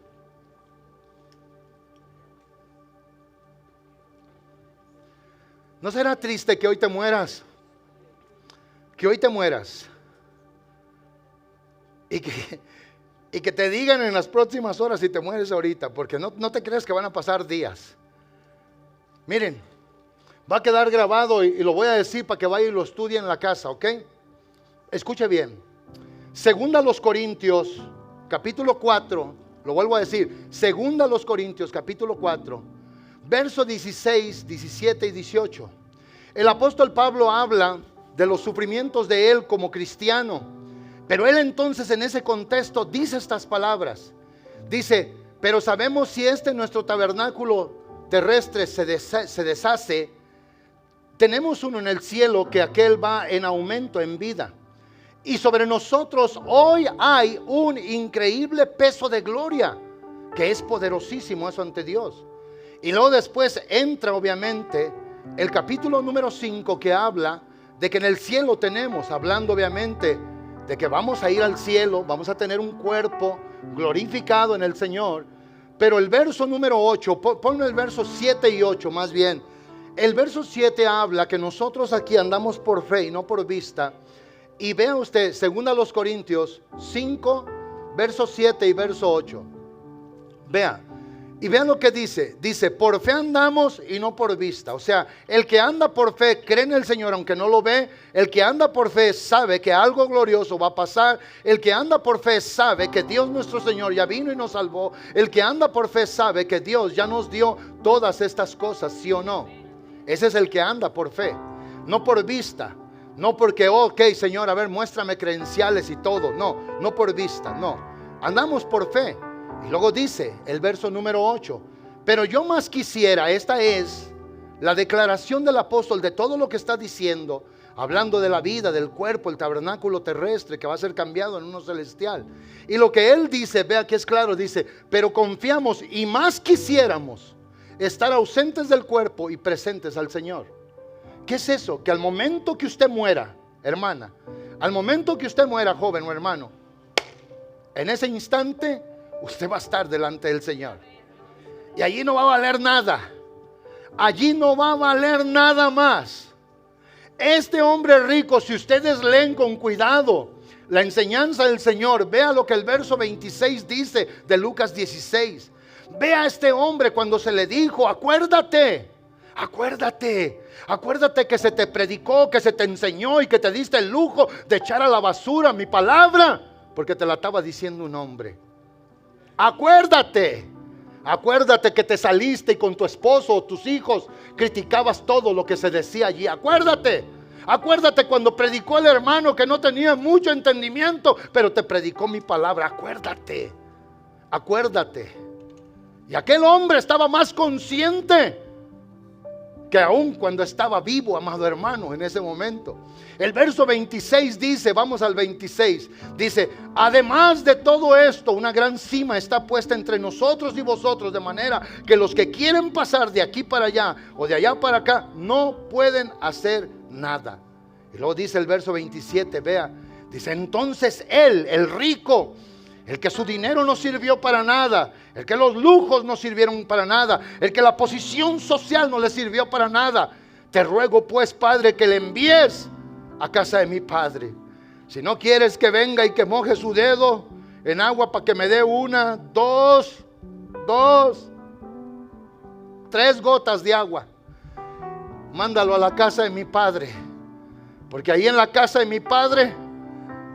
¿No será triste que hoy te mueras? Que hoy te mueras. Y que te digan en las próximas horas si te mueres ahorita, porque no te creas que van a pasar días. Miren, va a quedar grabado y lo voy a decir para que vaya y lo estudie en la casa, ¿ok? Escuche bien. Segunda a los Corintios, capítulo 4, lo vuelvo a decir. Segunda a los Corintios, capítulo 4, versos 16, 17 y 18. El apóstol Pablo habla de los sufrimientos de él como cristiano. Pero él entonces en ese contexto dice estas palabras. Dice: pero sabemos si nuestro tabernáculo terrestre se deshace, tenemos uno en el cielo, que aquel va en aumento en vida. Y sobre nosotros hoy hay un increíble peso de gloria, que es poderosísimo eso ante Dios. Y luego después entra obviamente el capítulo número 5, que habla de que en el cielo tenemos, hablando obviamente de que vamos a ir al cielo, vamos a tener un cuerpo glorificado en el Señor. Pero el verso número 8, ponme el verso 7 y 8 más bien. El verso 7 habla que nosotros aquí andamos por fe y no por vista. Y vea usted, segunda a los Corintios 5, verso 7 y verso 8. Vea. Y vean lo que dice. Dice: por fe andamos y no por vista. O sea, el que anda por fe cree en el Señor aunque no lo ve. El que anda por fe sabe que algo glorioso va a pasar. El que anda por fe sabe que Dios nuestro Señor ya vino y nos salvó. El que anda por fe sabe que Dios ya nos dio todas estas cosas, ¿sí o no? Ese es el que anda por fe, no por vista. No porque, ok, Señor, a ver, muéstrame credenciales y todo. No por vista, no. Andamos por fe. Y luego dice el verso número 8: pero yo más quisiera, esta es la declaración del apóstol de todo lo que está diciendo, hablando de la vida, del cuerpo, el tabernáculo terrestre que va a ser cambiado en uno celestial. Y lo que él dice, vea que es claro, dice, pero confiamos y más quisiéramos estar ausentes del cuerpo y presentes al Señor. ¿Qué es eso? Que al momento que usted muera, hermana, al momento que usted muera, joven o hermano, en ese instante usted va a estar delante del Señor. Y allí no va a valer nada. Allí no va a valer nada más. Este hombre rico, si ustedes leen con cuidado la enseñanza del Señor, vea lo que el verso 26 dice de Lucas 16. Vea a este hombre cuando se le dijo, acuérdate que se te predicó, que se te enseñó y que te diste el lujo de echar a la basura mi palabra, porque te la estaba diciendo un hombre. Acuérdate que te saliste y con tu esposo o tus hijos criticabas todo lo que se decía allí. Acuérdate cuando predicó el hermano que no tenía mucho entendimiento, pero te predicó mi palabra. Acuérdate. Y aquel hombre estaba más consciente que aún cuando estaba vivo, amado hermano, en ese momento. El verso 26 dice, vamos al 26, dice, además de todo esto, una gran cima está puesta entre nosotros y vosotros, de manera que los que quieren pasar de aquí para allá o de allá para acá, no pueden hacer nada. Y luego dice el verso 27, vea, dice, entonces él, el rico, el que su dinero no sirvió para nada, el que los lujos no sirvieron para nada, el que la posición social no le sirvió para nada, te ruego pues, Padre, que le envíes a casa de mi padre. Si no quieres que venga y que moje su dedo en agua para que me dé 1, 2, 3 gotas de agua, mándalo a la casa de mi padre, porque ahí en la casa de mi padre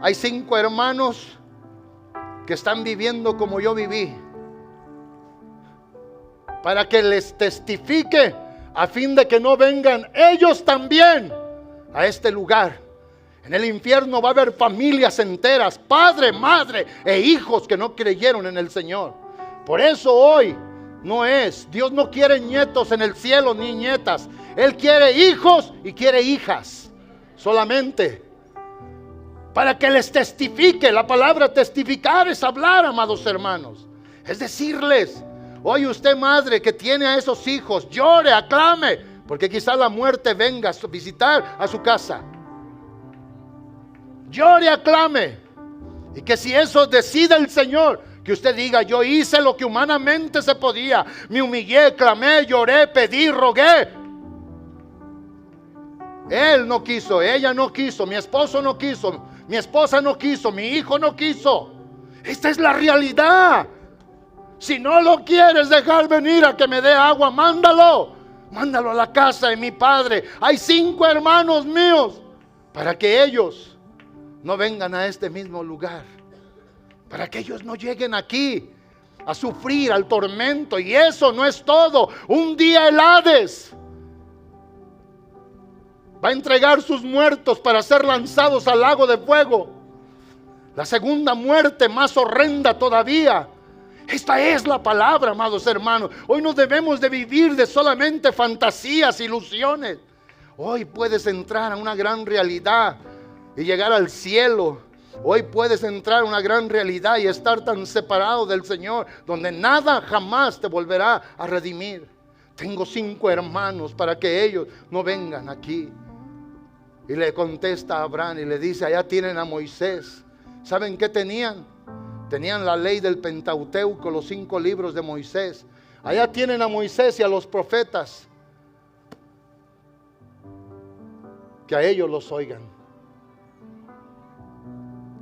hay 5 hermanos que están viviendo como yo viví, para que les testifique, a fin de que no vengan ellos también a este lugar. En el infierno va a haber familias enteras, padre, madre e hijos que no creyeron en el Señor. Por eso hoy Dios no quiere nietos en el cielo ni nietas. Él quiere hijos y quiere hijas solamente, para que les testifique. La palabra testificar es hablar, amados hermanos. Es decirles, oye usted madre que tiene a esos hijos, llore, aclame, porque quizá la muerte venga a visitar a su casa. Llore, aclame. Y que si eso decide el Señor, que usted diga, yo hice lo que humanamente se podía. Me humillé, clamé, lloré, pedí, rogué. Él no quiso, ella no quiso, mi esposo no quiso, mi esposa no quiso, mi hijo no quiso. Esta es la realidad. Si no lo quieres dejar venir a que me dé agua, mándalo a la casa de mi padre. Hay 5 hermanos míos, para que ellos no vengan a este mismo lugar, para que ellos no lleguen aquí a sufrir al tormento. Y eso no es todo. Un día el Hades va a entregar sus muertos para ser lanzados al lago de fuego. La segunda muerte, más horrenda todavía. Esta es la palabra, amados hermanos. Hoy no debemos de vivir de solamente fantasías, ilusiones. Hoy puedes entrar a una gran realidad y llegar al cielo. Hoy puedes entrar a una gran realidad y estar tan separado del Señor, donde nada jamás te volverá a redimir. Tengo 5 hermanos para que ellos no vengan aquí. Y le contesta a Abraham y le dice, allá tienen a Moisés. ¿Saben qué tenían? Tenían la ley del Pentateuco, los 5 libros de Moisés. Allá tienen a Moisés y a los profetas. Que a ellos los oigan.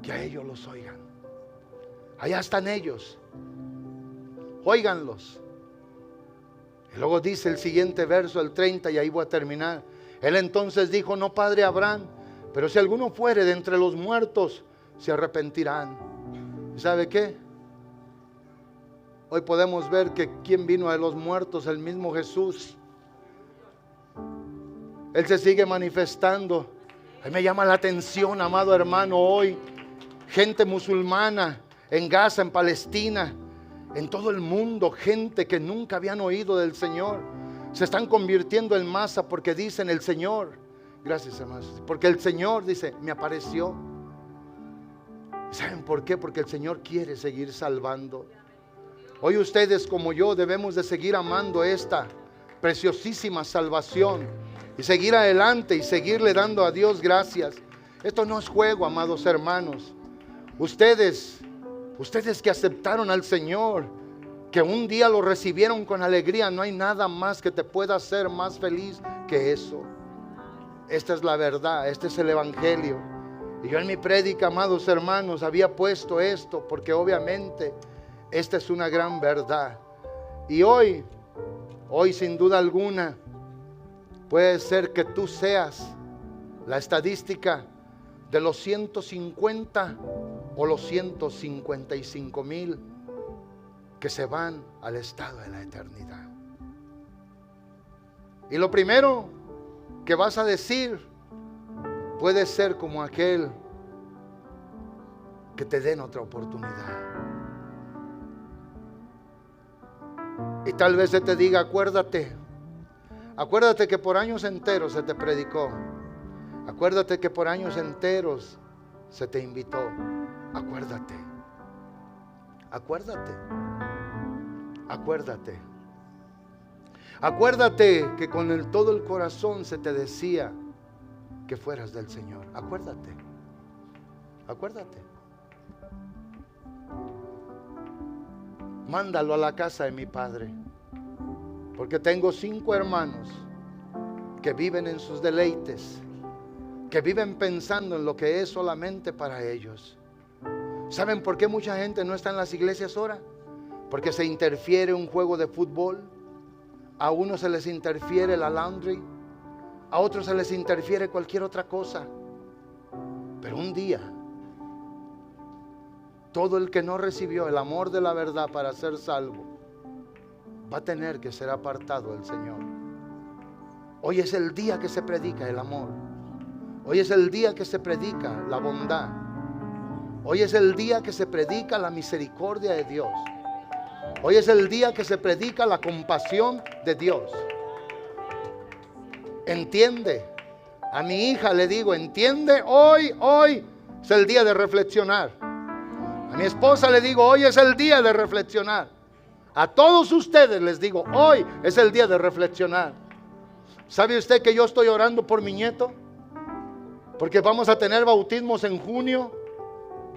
Que a ellos los oigan. Allá están ellos. Óiganlos. Y luego dice el siguiente verso, el 30, y ahí voy a terminar. Él entonces dijo, no, padre Abraham, pero si alguno fuere de entre los muertos, se arrepentirán. ¿Y sabe qué? Hoy podemos ver que quien vino de los muertos, el mismo Jesús. Él se sigue manifestando. A mí me llama la atención, amado hermano, hoy gente musulmana en Gaza, en Palestina, en todo el mundo, gente que nunca habían oído del Señor, se están convirtiendo en masa porque dicen el Señor Gracias, hermanos. Porque el Señor dice, me apareció. ¿Saben por qué? Porque el Señor quiere seguir salvando. Hoy ustedes como yo debemos de seguir amando esta preciosísima salvación y seguir adelante y seguirle dando a Dios gracias. Esto no es juego, amados hermanos. Ustedes que aceptaron al Señor, que un día lo recibieron con alegría, no hay nada más que te pueda hacer más feliz que eso. Esta es la verdad, este es el Evangelio. Y yo en mi prédica, amados hermanos, había puesto esto porque obviamente esta es una gran verdad. Y hoy sin duda alguna, puede ser que tú seas la estadística de los 150 o los 155,000 que se van al estado de la eternidad. Y lo primero que vas a decir puede ser como aquel que te den otra oportunidad. Y tal vez se te diga, acuérdate que por años enteros se te predicó. Acuérdate que por años enteros se te invitó. Acuérdate que con todo el corazón se te decía que fueras del Señor. Acuérdate. Mándalo a la casa de mi padre, porque tengo 5 hermanos que viven en sus deleites, que viven pensando en lo que es solamente para ellos. ¿Saben por qué mucha gente no está en las iglesias ahora? Porque se interfiere un juego de fútbol, a unos se les interfiere la laundry, a otros se les interfiere cualquier otra cosa. Pero un día, todo el que no recibió el amor de la verdad para ser salvo, va a tener que ser apartado del Señor. Hoy es el día que se predica el amor. Hoy es el día que se predica la bondad. Hoy es el día que se predica la misericordia de Dios. Hoy es el día que se predica la compasión de Dios. Entiende. A mi hija le digo, entiende, hoy es el día de reflexionar. A mi esposa le digo, hoy es el día de reflexionar. A todos ustedes les digo, hoy es el día de reflexionar. ¿Sabe usted que yo estoy orando por mi nieto? Porque vamos a tener bautismos en junio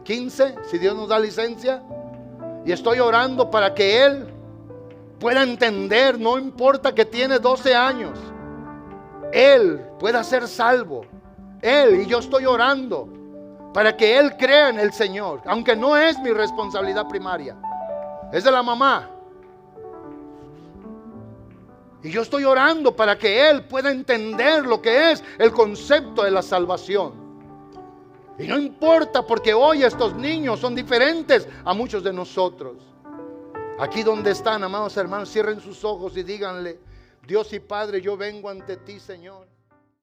15, si Dios nos da licencia. Y estoy orando para que él pueda entender, no importa que tiene 12 años, él pueda ser salvo. Él, y yo estoy orando para que él crea en el Señor, aunque no es mi responsabilidad primaria, es de la mamá. Y yo estoy orando para que él pueda entender lo que es el concepto de la salvación. Y no importa, porque hoy estos niños son diferentes a muchos de nosotros. Aquí donde están, amados hermanos, cierren sus ojos y díganle: Dios y Padre, yo vengo ante ti, Señor.